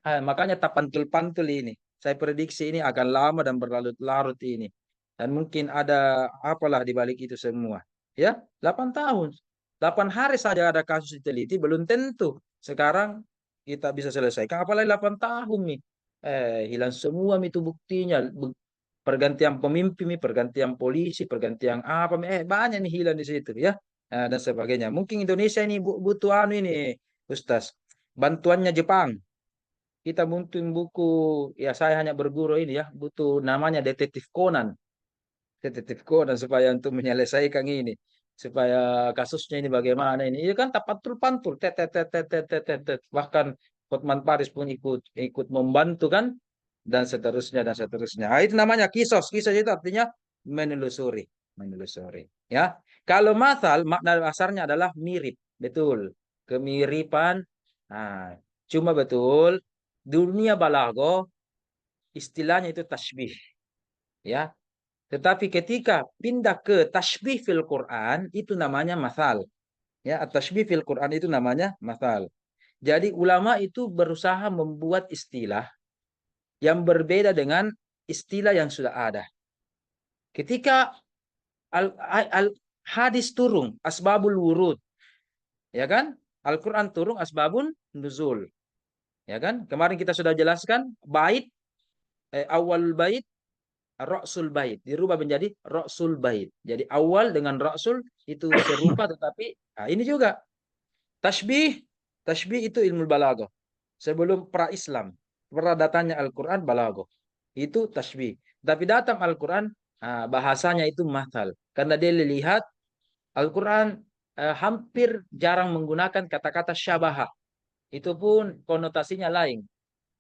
Makanya tak pantul-pantul ini. Saya prediksi ini akan lama dan berlarut-larut ini. Dan mungkin ada apalah di balik itu semua. Ya, 8 tahun. 8 hari saja ada kasus diteliti, belum tentu sekarang kita bisa selesaikan. Apalagi 8 tahun nih. Hilang semua itu buktinya. Pergantian pemimpin, pergantian polisi, pergantian apa, banyak nih hilang di situ ya. Dan sebagainya. Mungkin Indonesia ini butuh ini, Ustaz. Bantuannya Jepang. Kita butuh buku, ya saya hanya berguru ini ya, butuh namanya Detektif Conan. Detektif Conan supaya untuk menyelesaikan ini. Supaya kasusnya ini bagaimana ini. Ini kan tak pantul-pantul. Bahkan Hotman Paris pun ikut membantu kan. Dan seterusnya, dan seterusnya. Nah, itu namanya kisos. Kisos itu artinya menelusuri. Menelusuri. Ya. Kalau masal, makna dasarnya adalah mirip. Betul. Kemiripan. Nah, cuma betul dunia balago istilahnya itu tasbih ya, tetapi ketika pindah ke tasbih fil Quran itu namanya masal ya. Tasbih fil Quran itu namanya masal. Jadi ulama itu berusaha membuat istilah yang berbeda dengan istilah yang sudah ada. Ketika hadis turun asbabul wurud ya kan, Al-Quran turun asbabun nuzul. Ya kan? Kemarin kita sudah jelaskan bait awal bait Ra'sul bait dirubah menjadi Ra'sul bait. Jadi awal dengan Ra'sul itu serupa tetapi ini juga tasbih. Tasbih itu ilmu balaghah. Sebelum pra-Islam, datangnya Al-Qur'an balaghah. Itu tasbih. Tapi datang Al-Qur'an bahasanya itu mathal. Karena dia lihat Al-Qur'an hampir jarang menggunakan kata-kata syabahah. Itu pun konotasinya lain.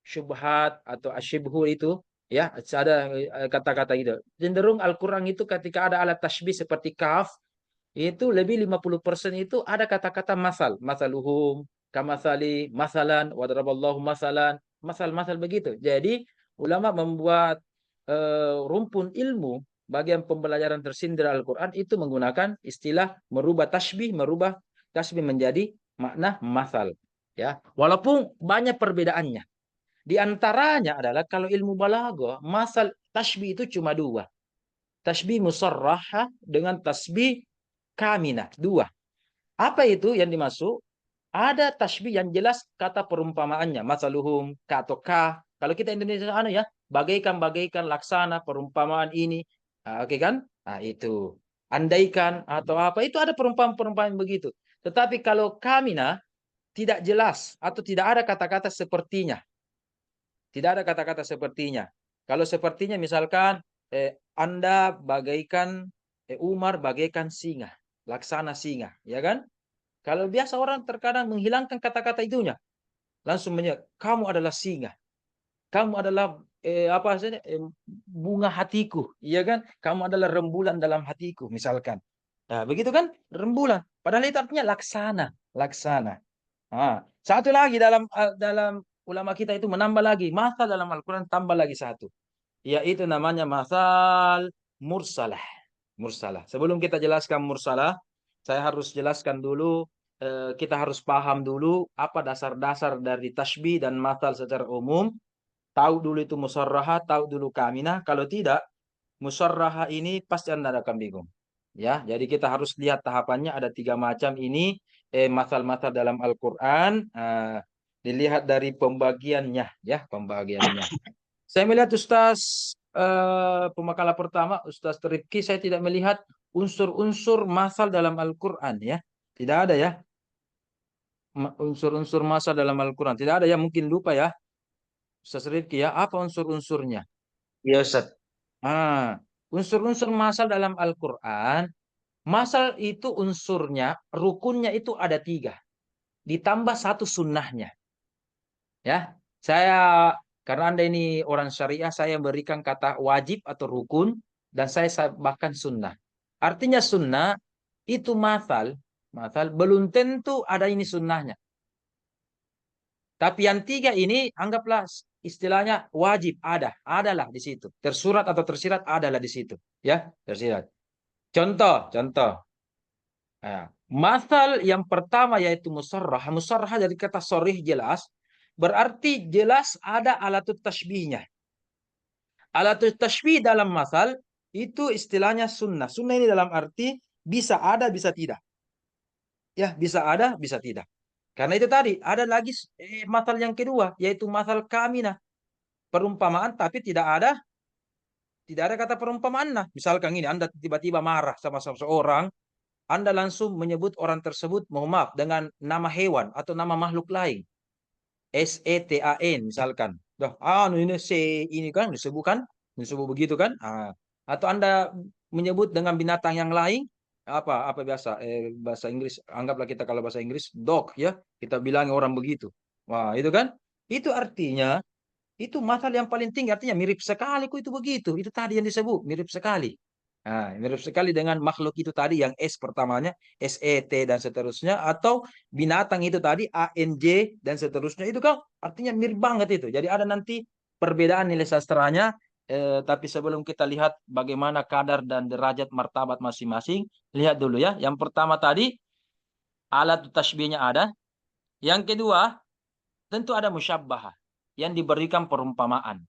Syubhat atau asyibhu itu ya, ada kata-kata gitu. Cenderung Al-Quran itu ketika ada alat tasbih seperti kaf, itu lebih 50% itu ada kata-kata masal. Masaluhum, kamathali, masalan, wadaraballahu masalan, masal-masal begitu. Jadi ulama membuat rumpun ilmu bagian pembelajaran tersindir Al-Quran itu menggunakan istilah merubah tasbih menjadi makna masal. Ya, walaupun banyak perbedaannya. Di antaranya adalah kalau ilmu balaghah, masal tasbih itu cuma dua. Tasbih musarrahah dengan tasbih kaminah. Dua. Apa itu yang dimaksud? Ada tasbih yang jelas kata perumpamaannya. Masaluhum, ka atau ka. Kalau kita Indonesia ya, bagaikan laksana perumpamaan ini. Oke kan? Itu. Andaikan atau apa. Itu ada perumpamaan begitu. Tetapi kalau kaminah, tidak jelas atau tidak ada kata-kata sepertinya. Tidak ada kata-kata sepertinya. Kalau sepertinya misalkan Anda bagaikan Umar bagaikan singa, laksana singa, ya kan? Kalau biasa orang terkadang menghilangkan kata-kata itunya, langsung kamu adalah singa, kamu adalah bunga hatiku, ya kan? Kamu adalah rembulan dalam hatiku, misalkan. Nah, begitu kan? Rembulan. Padahal itu artinya laksana. Satu lagi dalam ulama kita itu menambah lagi masal dalam Al-Quran, tambah lagi satu, yaitu namanya masal mursalah. Sebelum kita jelaskan mursalah, saya harus jelaskan dulu, kita harus paham dulu apa dasar-dasar dari tasbih dan masal secara umum. Tahu dulu itu musarrahah, tahu dulu kaminah. Kalau tidak, musarrahah ini pasti Anda akan bingung. Ya, jadi kita harus lihat tahapannya ada 3 macam ini masal-masal dalam Al-Quran. Dilihat dari pembagiannya ya, pembagiannya. Saya melihat Ustaz pemakalah pertama Ustaz Rifki, saya tidak melihat unsur-unsur masal dalam Al-Quran ya. Tidak ada ya. Unsur-unsur masal dalam Al-Quran tidak ada ya, mungkin lupa ya Ustaz Rifki ya, apa unsur-unsurnya? Iya Ustaz. Unsur-unsur masal dalam Al-Quran, masal itu unsurnya, rukunnya itu ada 3. Ditambah 1 sunnahnya. Ya, saya karena Anda ini orang syariah, saya berikan kata wajib atau rukun, dan saya bahkan sunnah. Artinya sunnah itu masal belum tentu ada ini sunnahnya. Tapi yang 3 ini anggaplah istilahnya wajib, adalah di situ. Tersurat atau tersirat adalah di situ, ya, tersirat. Contoh. Masal yang pertama yaitu musarrah dari kata sorih jelas. berarti jelas ada alatut tashbihnya. Alatut tashbih dalam masal itu istilahnya sunnah. Sunnah ini dalam arti bisa ada, bisa tidak. Ya, bisa ada, bisa tidak. Karena itu tadi, ada lagi masal yang kedua, yaitu masal kaminah. Perumpamaan, tapi tidak ada kata perumpamaan. Nah, misalkan ini, Anda tiba-tiba marah sama seseorang, Anda langsung menyebut orang tersebut, mohon maaf, dengan nama hewan atau nama makhluk lain. SETAN misalkan. Dah, ini ini kan disebut begitu kan? Atau Anda menyebut dengan binatang yang lain, apa biasa bahasa Inggris, anggaplah kita kalau bahasa Inggris dog ya, kita bilang orang begitu. Wah, itu kan? Itu artinya itu masal yang paling tinggi, artinya mirip sekali kok itu begitu. Itu tadi yang disebut mirip sekali. Nah, mirip sekali dengan makhluk itu tadi yang S pertamanya, SET dan seterusnya, atau binatang itu tadi ANJ dan seterusnya, itu kan artinya mirip banget itu. Jadi ada nanti perbedaan nilai sastranya, tapi sebelum kita lihat bagaimana kadar dan derajat martabat masing-masing, lihat dulu ya. Yang pertama tadi alat tasbihnya ada. Yang kedua tentu ada musyabbah yang diberikan perumpamaan.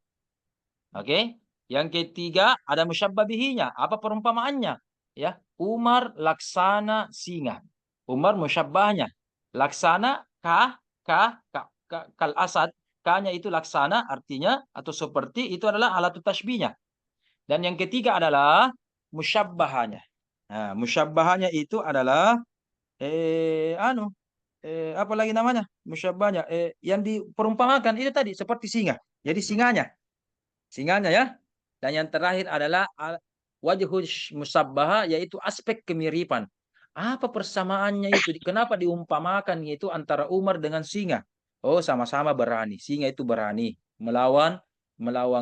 Oke? Yang ketiga ada musyabbah bihinya. Apa perumpamaannya? Ya, Umar laksana singa. Umar musyabbahnya. Laksana kal asad. K-nya itu laksana artinya atau seperti, itu adalah alat tasbihnya. Dan yang ketiga adalah musyabbahannya. Nah, musyabbahannya itu adalah apa lagi namanya? Musyabbahnya yang diperumpamakan itu tadi seperti singa. Jadi singanya ya. Dan yang terakhir adalah wajhul musabbaha, yaitu aspek kemiripan. Apa persamaannya itu? Kenapa diumpamakan itu antara Umar dengan singa? Oh, sama-sama berani. Singa itu berani melawan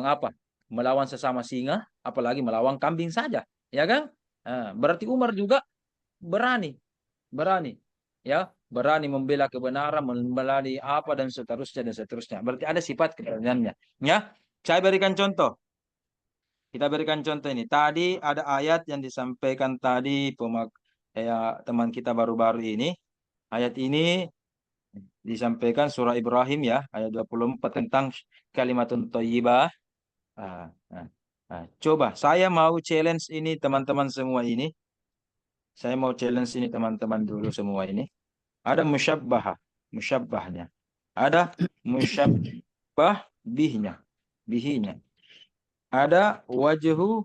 apa? Melawan sesama singa, apalagi melawan kambing saja, ya kan? Nah, berarti Umar juga berani. Ya, berani membela kebenaran, membela apa dan seterusnya. Berarti ada sifat keberaniannya. Ya, saya berikan contoh. Kita berikan contoh ini. Tadi ada ayat yang disampaikan tadi teman kita baru-baru ini. Ayat ini disampaikan surah Ibrahim ya, ayat 24 tentang kalimatun thayyibah. Coba saya mau challenge ini teman-teman semua ini. Saya mau challenge ini teman-teman dulu semua ini. Ada musyabbahnya. Ada musyabbah bihinya. Ada wajhul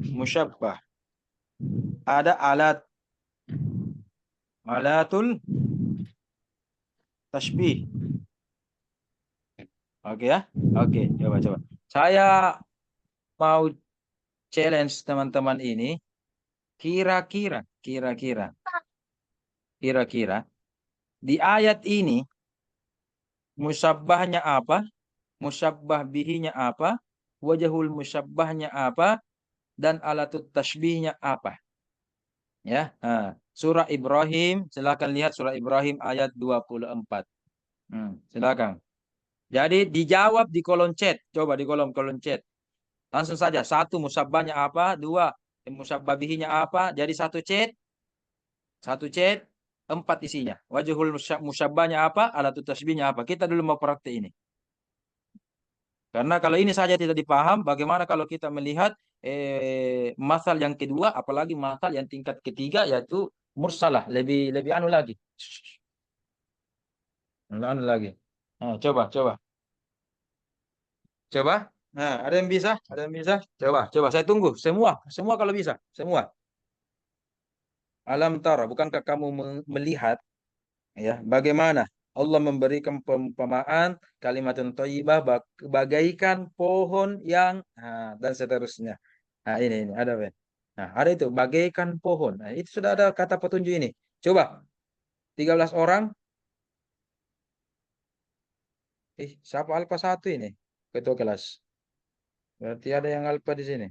musyabbah. Ada alatul tashbih. Oke ya? Oke, coba. Saya mau challenge teman-teman ini. Kira-kira di ayat ini musyabbahnya apa? Musyabbah bihinya apa? Wajhul musyabbahnya apa? Dan alatut tashbihnya apa? Ya, surah Ibrahim, silakan lihat surah Ibrahim ayat 24. Silakan. Jadi dijawab di kolom chat. Coba di kolom chat. Langsung saja. 1, musyabbahnya apa? 2, musyabbah bihinya apa? Jadi 1 chat. 4 isinya. Wajhul musyabbahnya apa? Alatut tashbihnya apa? Kita dulu mau praktek ini. Karena kalau ini saja tidak dipaham, bagaimana kalau kita melihat masal yang kedua, apalagi masal yang tingkat ketiga, yaitu mursalah, lebih anu lagi. Anu lagi. Nah, coba. Nah, ada yang bisa? Coba. Saya tunggu. Semua kalau bisa. Semua. Alam tara, bukankah kamu melihat ya bagaimana Allah memberikan perumpamaan kalimatun thayyibah bagaikan pohon yang dan seterusnya. Nah, ini ada Ben. Nah, ada itu bagaikan pohon. Nah, itu sudah ada kata petunjuk ini. Coba 13 orang. Siapa alfa 1 ini? Ketua kelas. Berarti ada yang alfa di sini.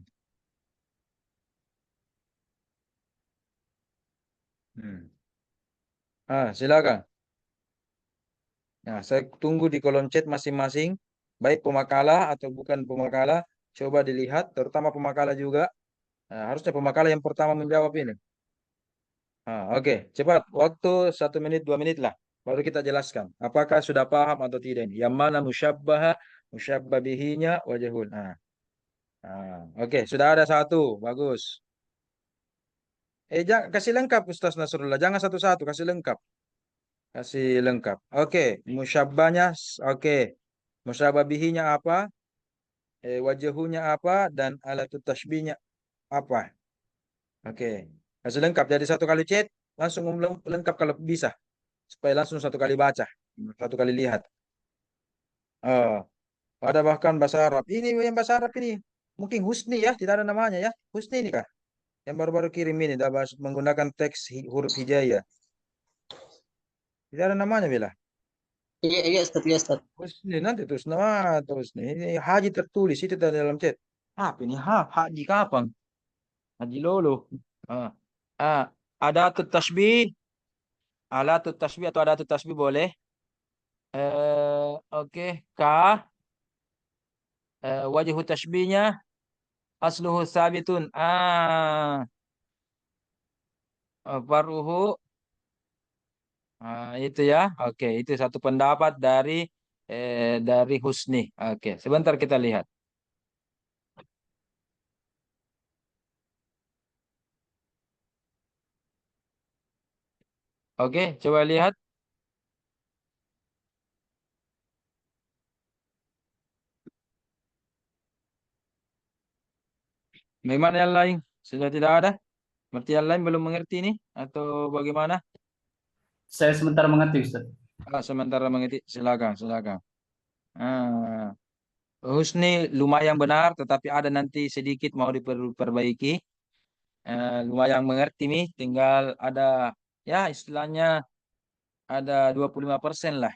Silakan. Nah, saya tunggu di kolom chat masing-masing, baik pemakalah atau bukan pemakalah, coba dilihat, terutama pemakalah juga. Nah, harusnya pemakalah yang pertama menjawab ini. Oke, cepat. Waktu 1 menit, 2 menit lah. baru kita jelaskan. Apakah sudah paham atau tidak ini? Yang mana musyabbaha, musyabbah bihinya, wajhun. Oke, sudah ada satu. Bagus. Jangan kasih lengkap Ustaz Nasrullah. Jangan satu-satu, kasih lengkap. Kasih lengkap. Oke, musyabbahnya oke. Musyabbah bihinya apa? Wajhunya apa dan alatut tasbihnya apa? Oke. Kasih lengkap. Jadi satu kali chat langsung lengkap kalau bisa. Supaya langsung satu kali baca, satu kali lihat. Ada bahkan bahasa Arab. Ini yang bahasa Arab ini. Mungkin Husni ya, tidak ada namanya ya. Husni ini kah? Yang baru-baru kirim ini, menggunakan teks huruf hijaiyah. Tidak ada namanya, Bila. Iya, iya, Ustaz, iya, Ustaz. Husni, nanti terus nama terus nih. Ini haji tertulis itu dalam chat. Apa ini? Haji kapan? Haji Lolo. Ada tasbih, alatut tasbih atau ada tasbih boleh. Oke, wajhu tasbihnya asluhu sabitun. Faruhu. Itu ya. Oke, itu satu pendapat dari Husni. Oke, sebentar kita lihat. Oke, coba lihat. Bagaimana yang lain? Sudah tidak ada? Berarti yang lain belum mengerti ini? Atau bagaimana? Saya sebentar mengerti, Ustaz. Sementara mengerti. Silakan, silakan. Husni lumayan benar, tetapi ada nanti sedikit mau diperbaiki. Lumayan mengerti nih, tinggal ada ya istilahnya ada 25% lah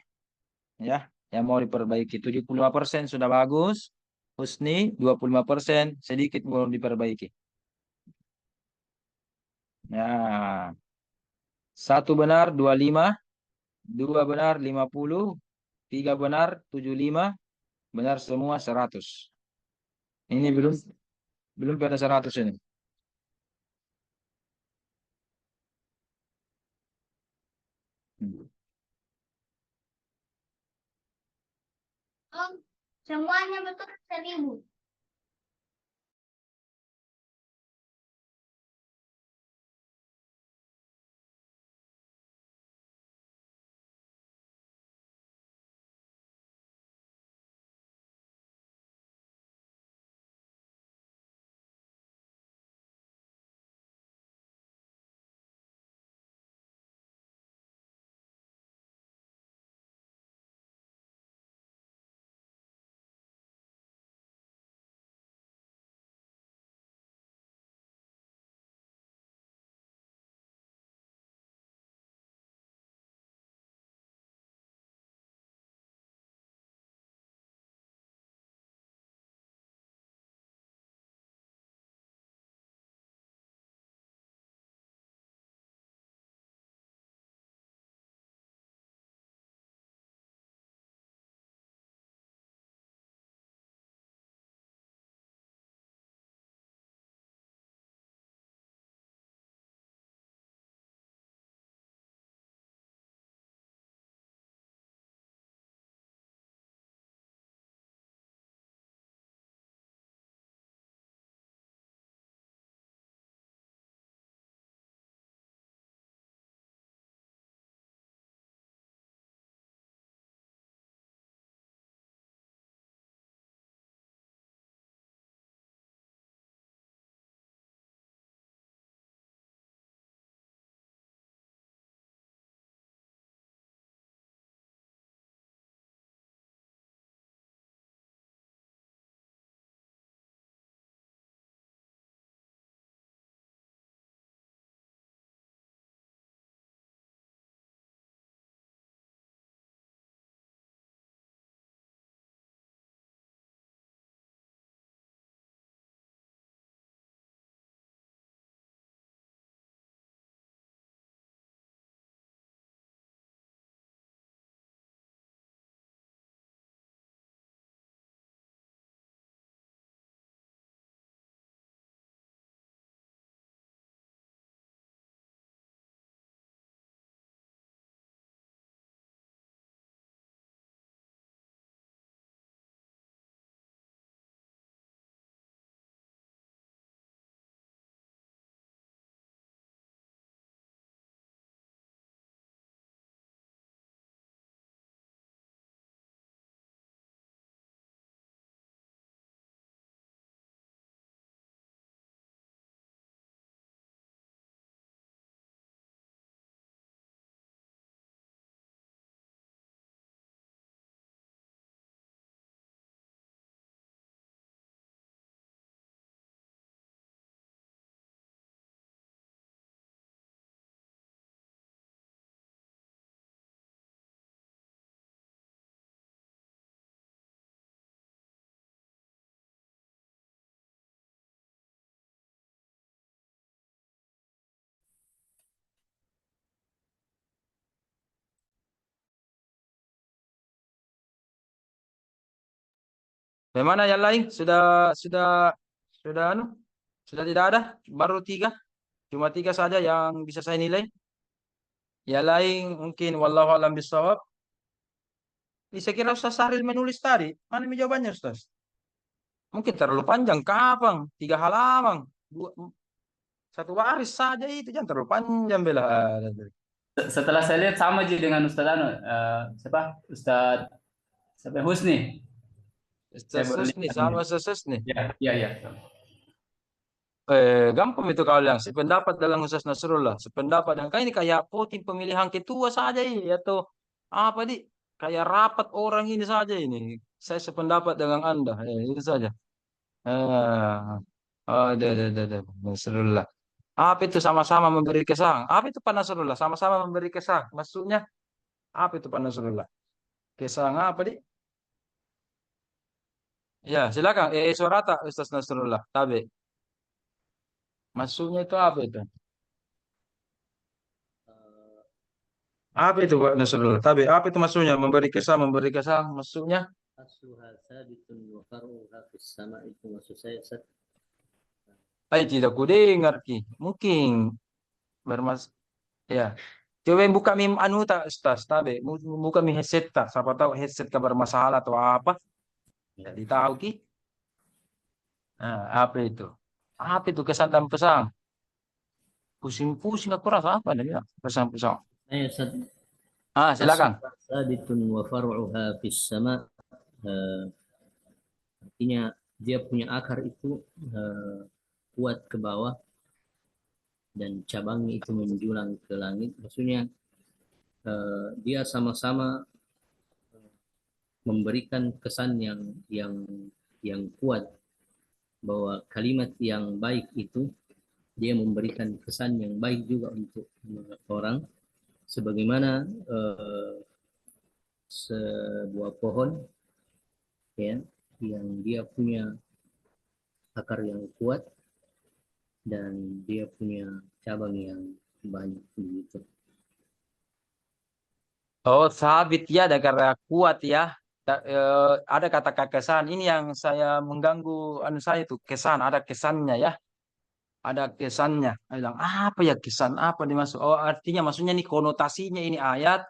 ya yang mau diperbaiki. 75% sudah bagus. Husni 25% sedikit mau diperbaiki. Ya. Satu benar 25, dua benar 50, tiga benar 75, benar semua 100. Ini belum pada 100 ini. Semuanya betul 1000. Bagaimana yang lain? Sudah tidak ada? Baru 3? Cuma 3 saja yang bisa saya nilai. Yang lain mungkin wallahu alam bisawab. Saya kira Ustaz Saril menulis tadi. Mana jawabannya Ustaz? Mungkin terlalu panjang, kapang, 3 halaman, 1 baris saja itu, jangan terlalu panjang bela. Setelah saya lihat sama aja dengan Ustaz siapa? Siapa Husni. Ustaz Husni sama Ustaz Husni. Ya. Gampang itu kalau yang sependapat dengan Ustaz Nasrullah, sependapat dengan ini kayak voting pemilihan ketua saja ini atau apa kayak rapat orang ini saja ini. Saya sependapat dengan Anda, itu saja. Ada Nasrullah. Apa itu sama-sama memberi kesan? Apa itu Pak Nasrullah? Sama-sama memberi kesan. Maksudnya apa itu Pak Nasrullah? Kesan apa Ya, silakan. Suara tak Ustaz Nasrullah? Tabe. Maksudnya itu apa itu? Apa itu Pak Nasrullah? Tabe, apa itu maksudnya? Memberi kesan, maksudnya? Asluha sabitun wa faruha fis sama, itu maksud saya Ustaz. Tidak kudengar ki. Mungkin ya. Coba buka mim anu tak Ustaz, tabe. Buka mim headset tak. Siapa tahu headset bermasalah atau apa? Jadi tahu ki. Nah, apa itu? Apa itu kesan dan pesan? Pusing-pusing aku rasa apa nih ya? Pesan-pesan. Ustaz. Silakan. Sabitun wa faruha fis sama. Artinya dia punya akar itu kuat ke bawah dan cabangnya itu menjulang ke langit. Maksudnya dia sama-sama memberikan kesan yang kuat, bahwa kalimat yang baik itu dia memberikan kesan yang baik juga untuk orang, sebagaimana sebuah pohon ya yang dia punya akar yang kuat dan dia punya cabang yang banyak begitu. Sabit ya, ada karena kuat ya. Ada kata kesan. Ini yang saya mengganggu saya itu kesan, ada kesannya ya. Ada kesannya. Saya bilang, apa ya kesan apa dimaksud? Artinya maksudnya nih konotasinya ini ayat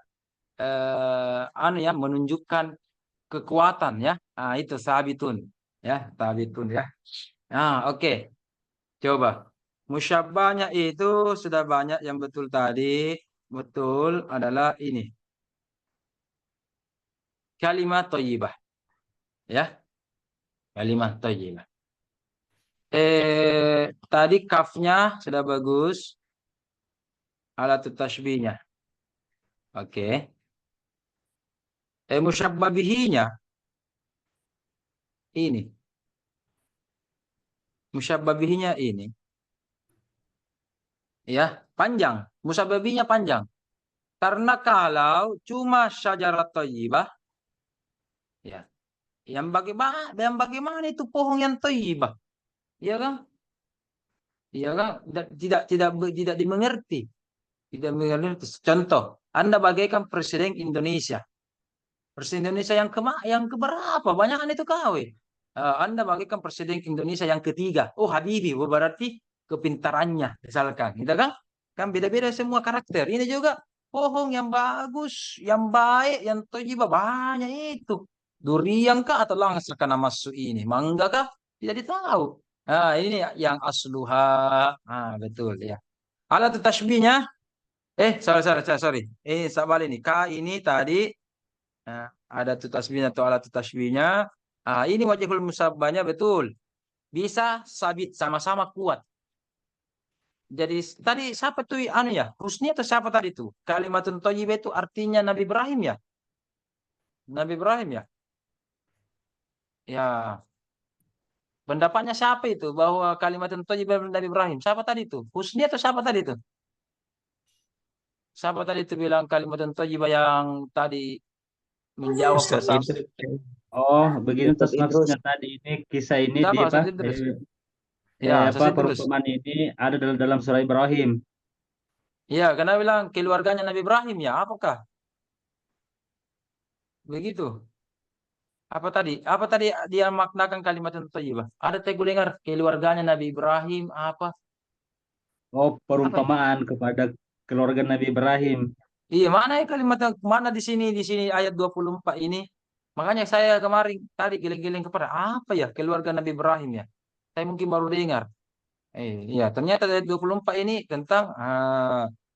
menunjukkan kekuatan ya. Itu sabitun ya, sabitun ya. Oke. Coba. Musyabbahnya itu sudah banyak yang betul tadi. Betul adalah ini. Kalimat thayyibah. Ya. Kalimat thayyibah. Tadi kafnya sudah bagus. Alat tashbihnya. Oke. Musyabbah bihinya ini. Musyabbah bihinya ini. Ya, panjang. Musyabbah bihinya panjang. Karena kalau cuma syajarat thayyibah ya. Yang bagaimana itu pohon yang thayyibah? Iya kan? Iya kan? Tidak dimengerti. Tidak mengerti. Contoh, Anda bagaikan Presiden Indonesia. Presiden Indonesia yang keberapa? Banyakan itu KW. Anda bagaikan Presiden Indonesia yang ketiga. Habibie, berarti kepintarannya misalkan. Gitu kan? Kan beda-beda semua karakter. Ini juga pohon yang bagus, yang baik, yang thayyibah banyak itu. Durian kah atau langsung karena masuk ini? Mangga kah? Tidak ditahu. Ini yang asluha. Betul ya. Alat tashbihnya sorry. Sabar ini. K ini tadi ada tasbihnya atau alat tasbihnya. Ini wajhul musabbahnya betul. Bisa sabit sama-sama kuat. Jadi tadi siapa tuh Husni atau siapa tadi itu? Kalimatun thayyibah itu artinya Nabi Ibrahim ya? Nabi Ibrahim ya? Ya. Pendapatnya siapa itu bahwa kalimatun thayyibah Nabi Ibrahim? Siapa tadi itu? Husni atau siapa tadi itu? Siapa tadi itu bilang kalimatun thayyibah yang tadi menjawab pertanyaan? Begini terus maksudnya tadi ini kisah ini di perumpamaan ini ada dalam surah Ibrahim. Iya, karena bilang keluarganya Nabi Ibrahim ya, apakah? Begitu. Apa tadi? Apa tadi dia maknakan kalimat thayyibah? Ada saya dengar keluarganya Nabi Ibrahim apa? Oh, perumpamaan kepada keluarga Nabi Ibrahim. Iya, mana ya kalimatnya? Mana di sini ayat 24 ini. Makanya saya kemarin tadi giling-giling kepada apa ya keluarga Nabi Ibrahim ya. Saya mungkin baru dengar. Iya, ternyata ayat 24 ini tentang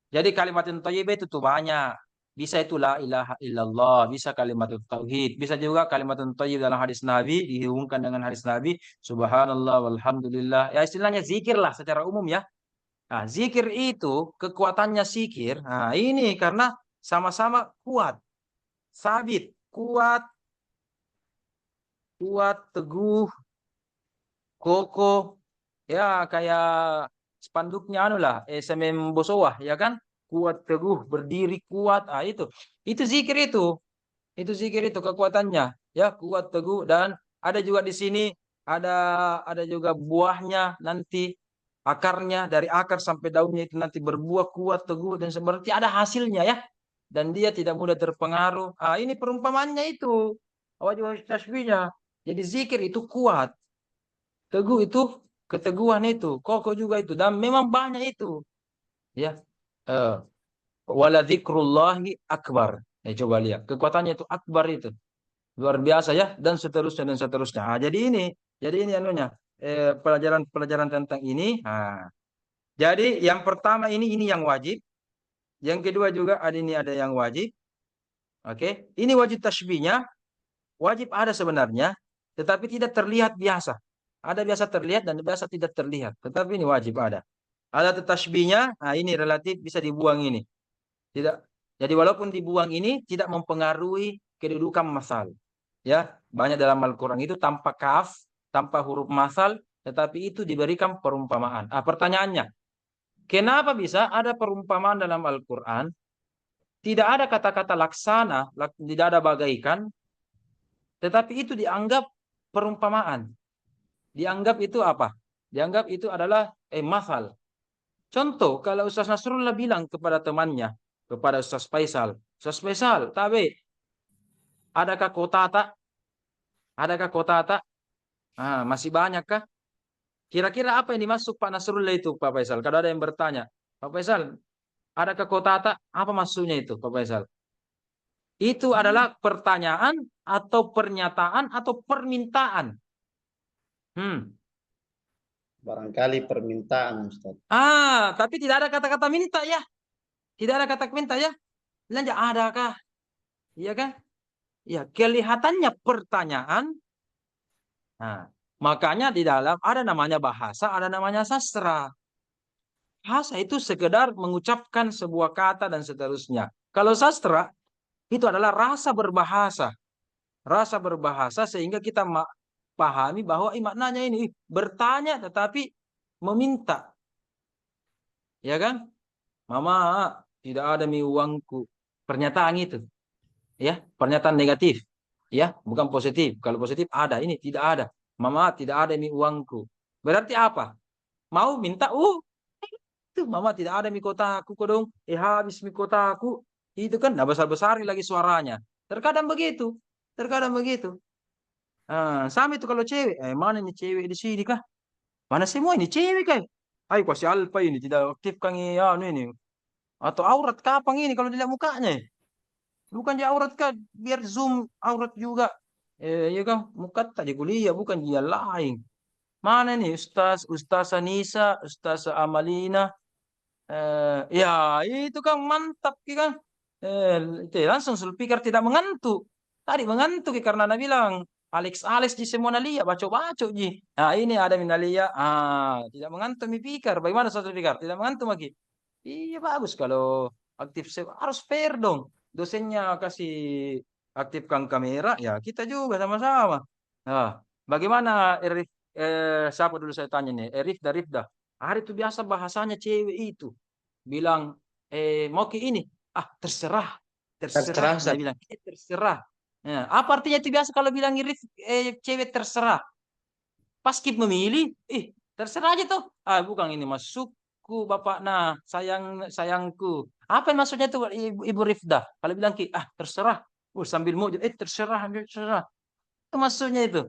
jadi kalimat thayyibah itu tuh banyak. Bisa itu la ilaha illallah, bisa kalimat tauhid, bisa juga kalimat thayyib dalam hadis Nabi dihubungkan dengan hadis Nabi, subhanallah walhamdulillah. Ya istilahnya zikir lah secara umum ya. Nah, zikir itu kekuatannya zikir. Nah, ini karena sama-sama kuat, sabit, kuat, teguh, kokoh. Ya, kayak spanduknya anu lah, SMM Bosowah, ya kan? Kuat, teguh, berdiri kuat. Ah, itu. Itu zikir itu. Itu zikir itu kekuatannya. Ya, kuat, teguh dan ada juga di sini ada juga buahnya nanti akarnya dari akar sampai daunnya itu nanti berbuah kuat teguh dan seperti ada hasilnya ya dan dia tidak mudah terpengaruh. Ini perumpamannya itu wajib tasbihnya. Jadi zikir itu kuat, teguh itu keteguhan itu, kokoh juga itu dan memang banyak itu ya. Wala dzikrullahi akbar. Coba lihat kekuatannya itu akbar itu luar biasa ya dan seterusnya dan seterusnya. Jadi ini anunya pelajaran tentang ini. Jadi yang pertama ini yang wajib. Yang kedua juga ada yang wajib. Oke, ini wajib tasbihnya wajib ada sebenarnya, tetapi tidak terlihat biasa. Ada biasa terlihat dan biasa tidak terlihat, tetapi ini wajib ada. Ada tasbihnya, ini relatif bisa dibuang ini. Tidak. Jadi walaupun dibuang ini tidak mempengaruhi kedudukan masal. Ya, banyak dalam Al-Qur'an itu tanpa kaf, tanpa huruf masal, tetapi itu diberikan perumpamaan. Pertanyaannya, kenapa bisa ada perumpamaan dalam Al-Quran? Tidak ada kata-kata laksana, tidak ada bagaikan, tetapi itu dianggap perumpamaan. Dianggap itu apa? Dianggap itu adalah masal. Contoh, kalau Ustaz Nasrullah bilang kepada temannya, kepada Ustaz Faisal, tabe, adakah kota tak? Adakah kota tak? Masih banyak kah? Kira-kira apa yang dimaksud Pak Nasrullah itu, Pak Faisal? Kalau ada yang bertanya, Pak Faisal, adakah kota tak? Apa maksudnya itu, Pak Faisal? Itu adalah pertanyaan atau pernyataan atau permintaan. Barangkali permintaan, Ustaz. Tapi tidak ada kata-kata minta ya. Tidak ada kata minta ya. Belanja adakah? Iya kan? Ya, kelihatannya pertanyaan. Makanya di dalam ada namanya bahasa, ada namanya sastra. Bahasa itu sekedar mengucapkan sebuah kata dan seterusnya. Kalau sastra itu adalah rasa berbahasa. Rasa berbahasa sehingga kita pahami bahwa maknanya ini bertanya tetapi meminta. Ya kan? Mama, tidak ada uangku. Pernyataan itu. Ya, pernyataan negatif. Ya, bukan positif. Kalau positif ada, ini tidak ada. Mama, tidak ada uangku. Berarti apa? Mau minta, itu mama tidak ada kotaku dong. Habis kotaku. Itu kan enggak besar-besar lagi suaranya. Terkadang begitu. Sama itu kalau cewek. Mana ini cewek di sini kah? Mana semua ini cewek kah? Ayo kasih alfa ini tidak aktifkan ini. Atau aurat kapang ini kalau dilihat mukanya. Bukan dia aurat kah? Biar zoom aurat juga. Ya kan? Muka tak di kuliah bukan dia lain. Mana nih Ustaz Anissa, Ustaz Amalina. Ya itu kan mantap kan. Itu langsung sulpikar tidak mengantuk. Tadi mengantuk karena Nabi bilang Alex di semua nalia baca ji. Ini ada minalia. Tidak mengantuk mi pikar. Bagaimana satu pikar? Tidak mengantuk lagi. Iya bagus kalau aktif harus fair dong. Dosennya kasih aktifkan kamera, ya kita juga sama-sama. Bagaimana siapa dulu saya tanya nih, Rifda. Hari itu biasa bahasanya cewek itu bilang mau ke ini, terserah. Saya bilang terserah. Apa artinya itu biasa kalau bilang cewek terserah? Pas kita memilih, terserah aja tuh. Bukan ini masukku bapak sayangku. Apa yang maksudnya itu Ibu Rifda? Kalau bilang terserah. Sambil mau terserah. maksudnya itu?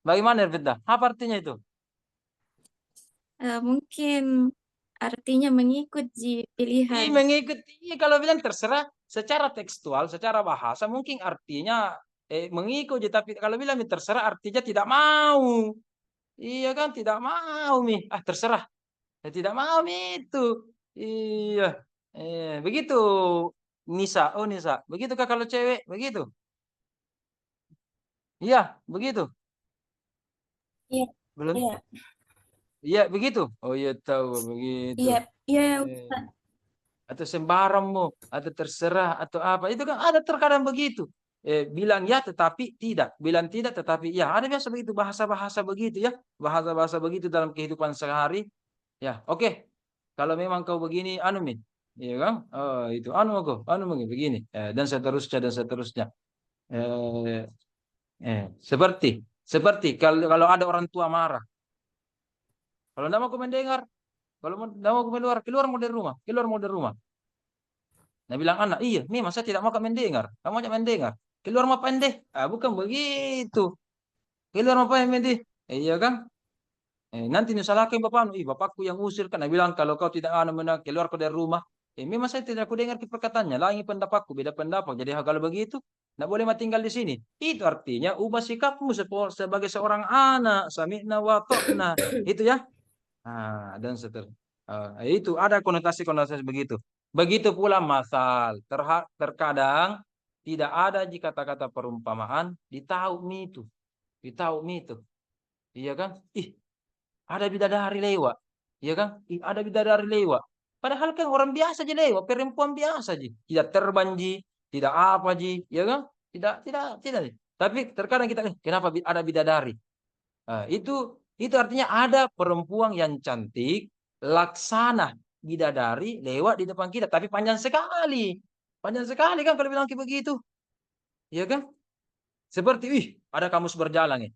Bagaimana Firda? Apa artinya itu? Mungkin artinya mengikut pilihan. Mengikuti, kalau bilang terserah secara tekstual, secara bahasa mungkin artinya mengikuti, tapi kalau bilang terserah artinya tidak mau. Iya kan, tidak mau mi. Terserah. Tidak mau mi itu. Iya. Begitu Nisa. Oh Nisa. Begitu kah kalau cewek? Begitu. Iya, begitu. Iya. Belum? Iya. Iya, begitu. Oh iya tahu begitu. Iya, iya, Ustaz. Atau sembarangmu, atau terserah, atau apa. Itu kan ada terkadang begitu. Bilang ya tetapi tidak. Bilang tidak tetapi ya. Ada biasa begitu, bahasa-bahasa begitu ya. Bahasa-bahasa begitu dalam kehidupan sehari. Ya, oke. Kalau memang kau begini, anu min. Iya kan? Oh, itu anu aku, anu begini. Dan seterusnya, dan seterusnya. Seperti kalau ada orang tua marah. Kalau tidak mau mendengar, kalau tidak mau keluar mau dari rumah, keluar mau dari rumah. Nah bilang anak, iya, memang saya tidak mau mendengar. Kamu ajak mendengar. Keluar mau pendek. Bukan begitu. Keluar mau pendek. Iya kan? Nanti nyusahkan bapakmu. Bapakku yang usir kan. Nah bilang kalau kau tidak keluar kau dari rumah. Memang saya tidak aku dengar perkataannya. Lain pendapatku, beda pendapat. Jadi kalau begitu, tidak boleh tinggal di sini. Itu artinya ubah sikapmu sebagai seorang anak. Sami'na wa ta'na. Itu ya. Dan seterusnya. Itu ada konotasi-konotasi begitu. Begitu pula masal. Terkadang tidak ada jika kata-kata perumpamaan ditahu itu. Ditahu itu. Iya kan? Ada bidadari lewat. Iya kan? Ada bidadari lewat. Padahal kan orang biasa aja lewat, perempuan biasa aja. Tidak terbang ji, tidak apa ji, ya kan? Tidak. Tapi terkadang kita kenapa ada bidadari? Itu artinya ada perempuan yang cantik, laksana bidadari lewat di depan kita, tapi panjang sekali. Panjang sekali kan kalau bilang kayak begitu. Iya kan? Seperti ada kamus berjalan ya.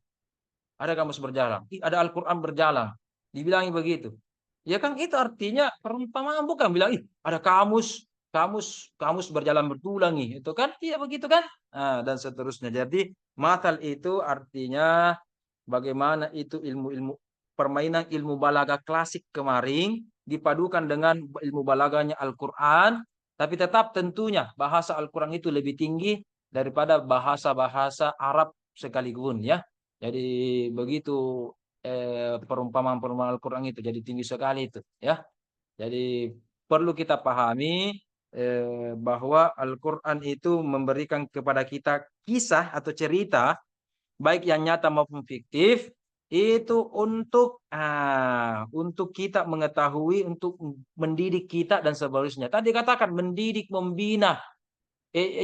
Ada kamus berjalan. Ada Al-Qur'an berjalan. Dibilangi begitu. Ya kan itu artinya perumpamaan, bukan bilang ada kamus berjalan bertulang nih. Itu kan tidak begitu kan? Dan seterusnya. Jadi matal itu artinya bagaimana itu ilmu-ilmu permainan ilmu balaga klasik kemarin dipadukan dengan ilmu balaganya Al-Qur'an, tapi tetap tentunya bahasa Al-Qur'an itu lebih tinggi daripada bahasa-bahasa Arab sekalipun ya. Jadi begitu perumpamaan Al-Qur'an itu jadi tinggi sekali itu ya. Jadi perlu kita pahami bahwa Al-Qur'an itu memberikan kepada kita kisah atau cerita baik yang nyata maupun fiktif itu untuk kita mengetahui, untuk mendidik kita dan seterusnya. Tadi katakan mendidik, membina.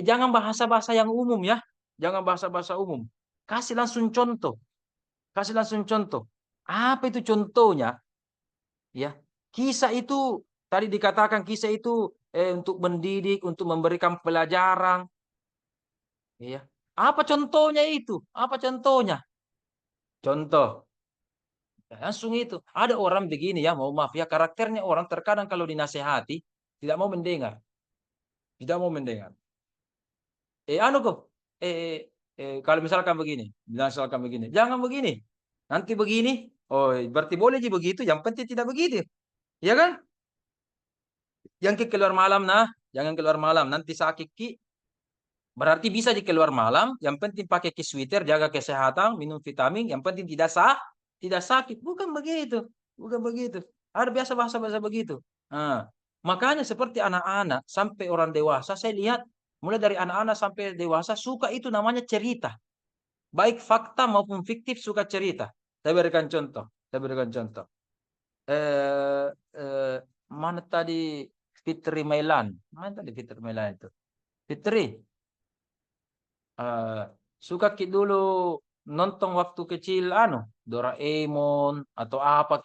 Jangan bahasa-bahasa yang umum ya. Jangan bahasa-bahasa umum. Kasih langsung contoh. Kasih langsung contoh. Apa itu contohnya? Ya, kisah itu tadi dikatakan kisah itu untuk mendidik, untuk memberikan pelajaran. Ya. Apa contohnya itu? Apa contohnya? Contoh. Langsung itu. Ada orang begini ya, mau maaf ya, karakternya orang terkadang kalau dinasehati tidak mau mendengar. Tidak mau mendengar. Kalau misalkan begini, jangan begini. Nanti begini, berarti boleh sih begitu, yang penting tidak begitu. Ya kan? Yang keluar malam jangan keluar malam, nanti sakit ki. Berarti bisa di keluar malam, yang penting pakai sweater, jaga kesehatan, minum vitamin, yang penting tidak sakit. Bukan begitu. Bukan begitu. Ada biasa bahasa-bahasa begitu. Makanya seperti anak-anak sampai orang dewasa, saya lihat mulai dari anak-anak sampai dewasa suka itu namanya cerita. Baik fakta maupun fiktif suka cerita. Saya berikan contoh. Mana tadi Fitri Mailan? Mana tadi Fitri Mailan itu? Fitri. Suka dulu nonton waktu kecil Doraemon atau apa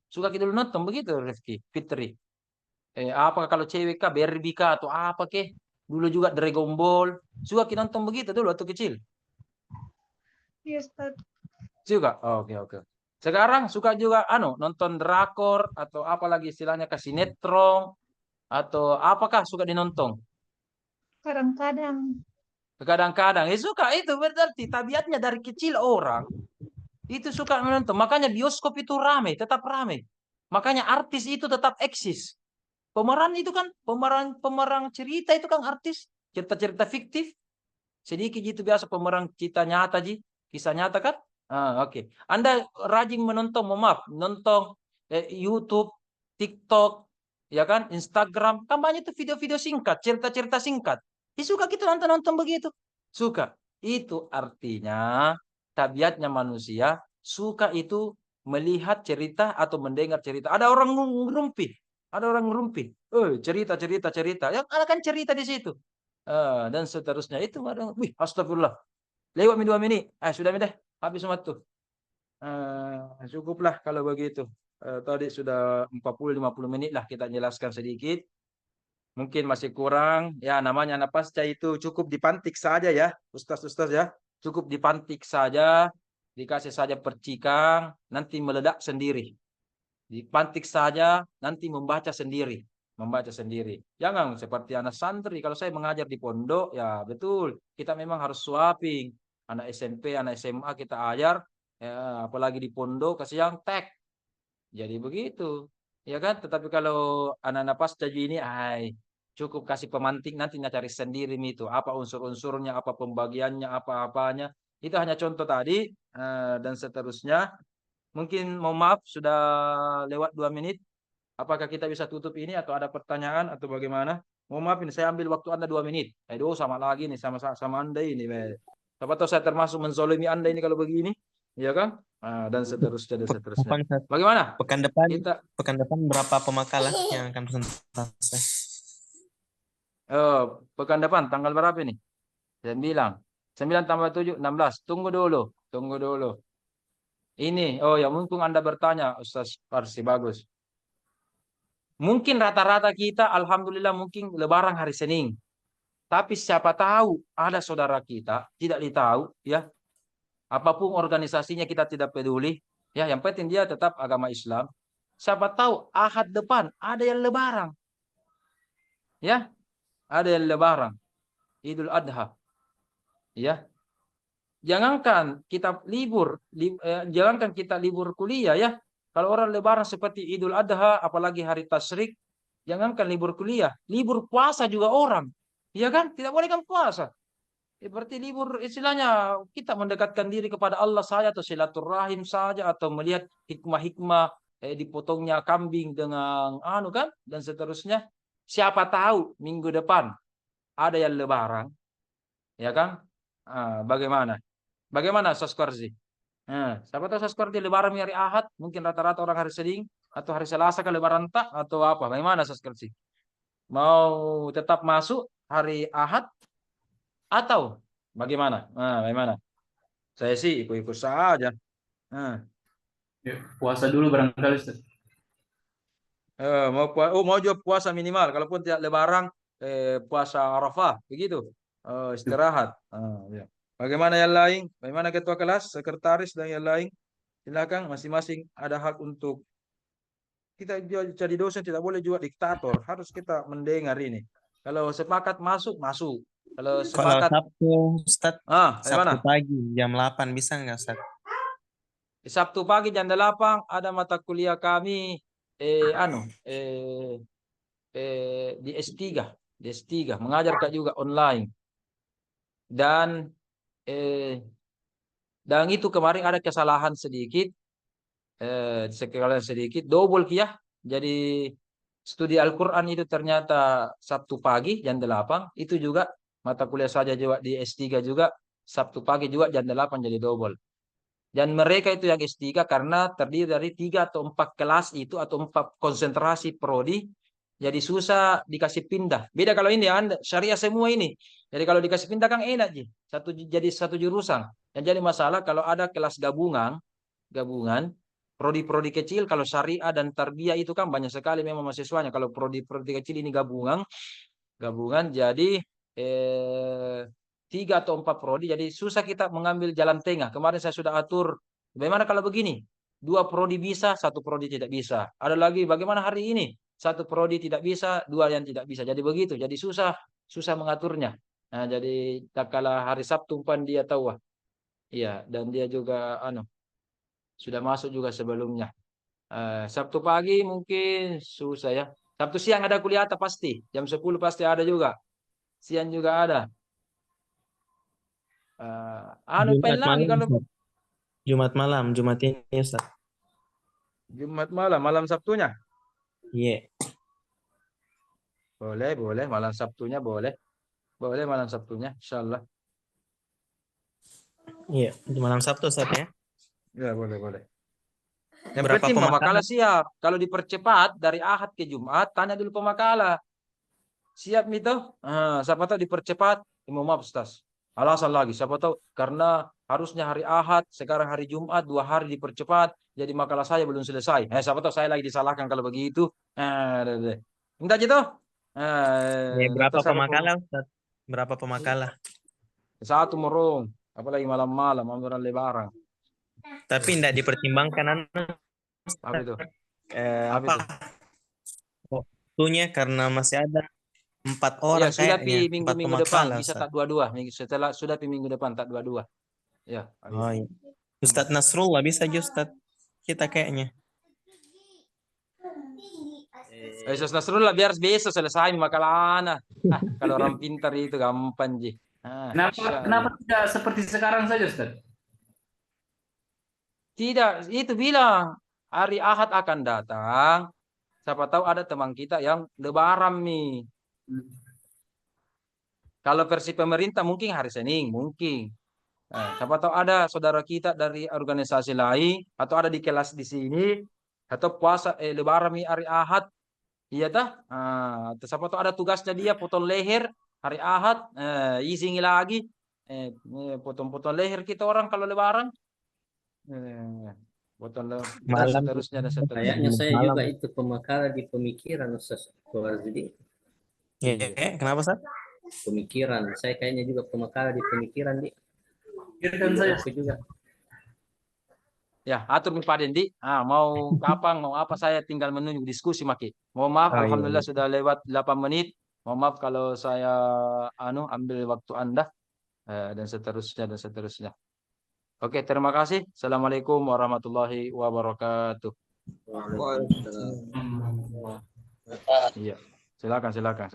suka dulu nonton begitu Rifki Fitri. Apa kalau cewek kah Barbie kah atau apa dulu juga Dragon Ball suka nonton begitu dulu waktu kecil. Yes, Ustaz. Juga oke. Sekarang suka juga nonton drakor atau apa lagi istilahnya sinetron atau apakah suka dinonton? Kadang-kadang. Kadang-kadang suka itu berarti tabiatnya dari kecil orang itu suka menonton. Makanya bioskop itu ramai, tetap ramai. Makanya artis itu tetap eksis. Pemeran itu kan pemeran cerita itu kan artis, cerita-cerita fiktif. Sedikit itu biasa pemeran cerita nyata kisah nyata kan? Oke. Anda rajin menonton, maaf, nonton YouTube, TikTok, ya kan, Instagram, kan banyak itu video-video singkat, cerita-cerita singkat. Suka kita nonton-nonton begitu. Suka. Itu artinya tabiatnya manusia suka itu melihat cerita atau mendengar cerita. Ada orang ngerumpi. Ada orang ngerumpi. Cerita. Yang ada kan cerita di situ. Dan seterusnya itu. Wih, astagfirullah. Lewat 2 menit. Sudah deh. Habis semua tuh. Cukuplah kalau begitu. Tadi sudah 40-50 menit lah kita jelaskan sedikit. Mungkin masih kurang. Ya, namanya anak pasca itu cukup dipantik saja ya. Ustaz ya. Cukup dipantik saja. Dikasih saja percikan. Nanti meledak sendiri. Dipantik saja. Nanti membaca sendiri. Jangan seperti anak santri. Kalau saya mengajar di pondok, ya betul. Kita memang harus swapping. Anak SMP, anak SMA kita ajar. Ya, apalagi di pondok, kasih yang tek. Jadi begitu. Ya kan? Tetapi kalau anak-anak pasca ini, cukup kasih pemantik, nanti cari sendiri itu apa unsur-unsurnya, apa pembagiannya, apa-apanya. Itu hanya contoh tadi dan seterusnya. Mungkin mohon maaf sudah lewat 2 menit. Apakah kita bisa tutup ini atau ada pertanyaan atau bagaimana? Mohon maaf ini saya ambil waktu Anda 2 menit. Sama lagi nih sama Anda ini. Siapa tahu saya termasuk menzolimi Anda ini kalau begini, ya kan? Dan seterusnya. Bagaimana? Pekan depan berapa pemakalah yang akan presentasi? Pekan depan tanggal berapa ini? 9 tambah 7, 16. Tunggu dulu. Ini, ya mumpung Anda bertanya, Ustaz Farsi, bagus. Mungkin rata-rata kita, alhamdulillah mungkin lebaran hari Senin. Tapi siapa tahu ada saudara kita, tidak ditahu, ya. Apapun organisasinya kita tidak peduli, ya. Yang penting dia tetap agama Islam. Siapa tahu Ahad depan ada yang lebaran. Ya, ada yang lebaran. Idul Adha. Ya. Jangankan kita libur kuliah ya. Kalau orang lebaran seperti Idul Adha, apalagi hari tasyrik, jangankan libur kuliah, libur puasa juga orang. Ya kan? Tidak boleh kan puasa. Berarti libur istilahnya kita mendekatkan diri kepada Allah saja atau silaturahim saja atau melihat hikmah-hikmah dipotongnya kambing dengan kan dan seterusnya. Siapa tahu minggu depan ada yang lebaran. Ya kan? Bagaimana? Bagaimana Saskarzi? Siapa tahu Saskarzi lebaran hari Ahad, mungkin rata-rata orang hari Senin atau hari Selasa ke lebaran tak atau apa? Bagaimana Saskarzi? Mau tetap masuk hari Ahad atau bagaimana? Bagaimana? Saya sih ikut-ikut saja. Puasa dulu barangkali Ustaz. Mau juga puasa minimal, kalaupun tidak lebaran puasa Arafah, begitu. Istirahat. Ya. Bagaimana yang lain? Bagaimana ketua kelas, sekretaris dan yang lain? Silakan masing-masing ada hak untuk kita jadi dosen, tidak boleh juga diktator. Harus kita mendengar ini. Kalau sepakat masuk. Kalau sepakat Sabtu, Ustaz, Sabtu pagi jam 8 bisa nggak Ustaz? Sabtu pagi jam 8 ada mata kuliah kami di S3 mengajar juga online. Dan itu kemarin ada kesalahan sedikit double ya. Jadi studi Al-Quran itu ternyata Sabtu pagi jam 8 itu juga mata kuliah saja juga di S3 juga Sabtu pagi juga jam 8 jadi double. Dan mereka itu yang S3 karena terdiri dari 3 atau 4 kelas itu atau 4 konsentrasi prodi. Jadi susah dikasih pindah. Beda kalau ini Anda syariah semua ini. Jadi kalau dikasih pindah kan enak jadi satu jurusan. Yang jadi masalah kalau ada kelas gabungan prodi-prodi kecil kalau syariah dan tarbiyah itu kan banyak sekali memang mahasiswanya. Kalau prodi-prodi kecil ini gabungan jadi 3 atau 4 prodi, jadi susah kita mengambil jalan tengah. Kemarin saya sudah atur, bagaimana kalau begini? 2 prodi bisa, 1 prodi tidak bisa. Ada lagi bagaimana hari ini? 1 prodi tidak bisa, 2 yang tidak bisa. Jadi begitu, jadi susah mengaturnya. Nah, jadi tak kala hari Sabtu pun dia tahu. Iya, dan dia juga sudah masuk juga sebelumnya. Sabtu pagi mungkin susah ya. Sabtu siang ada kuliah pasti. Jam 10 pasti ada juga. Siang juga ada. Jumat lagi malam, kalau Ustaz. Jumat malam, Jumat ini Ustaz. Jumat malam Sabtunya. Iya. Boleh malam Sabtunya boleh. Boleh malam Sabtunya, insyaallah. Iya, malam Sabtu Ustaz ya. Ya, boleh. Yang Berapa penting pemakalan? pemakalah siap. Kalau dipercepat dari Ahad ke Jumat, tanya dulu pemakalah. Siap itu? Siapa tahu dipercepat. Mohon maaf Ustaz. Alasan lagi, siapa tahu karena harusnya hari Ahad, sekarang hari Jumat, 2 hari dipercepat, jadi makalah saya belum selesai. Siapa tahu saya lagi disalahkan kalau begitu. Enggak gitu? Berapa pemakalah Ustaz? Berapa pemakalah? Satu merung, apalagi malam-malam, orang lebaran. Tapi tidak dipertimbangkan Apa itu? Waktunya karena masih ada 4 orang Ya, sudah kayaknya, minggu depan bisa tak dua-dua. Setelah sudah minggu depan tak dua-dua. Ya. Oh iya. Ustadz Nasrullah bisa aja Ustadz kita kayaknya. Ustadz Nasrullah biar besok selesai makalah anak. Kalau orang pintar itu gampang ji. Kenapa tidak seperti sekarang saja Ustadz? Tidak, itu bilang hari Ahad akan datang. Siapa tahu ada teman kita yang lebaran nih. Kalau versi pemerintah mungkin hari Senin, mungkin. Siapa tahu ada saudara kita dari organisasi lain atau ada di kelas di sini atau puasa lebaran hari Ahad. Iya tah? Siapa tahu ada tugasnya dia potong leher hari Ahad, izin lagi potong-potong leher kita orang kalau lebaran. Potong leher dan seterusnya. Kayaknya saya juga itu pemakalah di pemikiran Ustaz Warzidi. Kenapa Ustaz? Pemikiran, saya kayaknya juga pemakalah di pemikiran di. Pikirkan saya juga. Ya, atur Pak Dendi. Mau kapan, mau apa saya tinggal menunggu diskusi Maki. Mohon maaf, alhamdulillah sudah lewat 8 menit. Mohon maaf kalau saya ambil waktu Anda dan seterusnya. Oke, terima kasih. Assalamualaikum warahmatullahi wabarakatuh. Waalaikumsalam. Iya, silakan.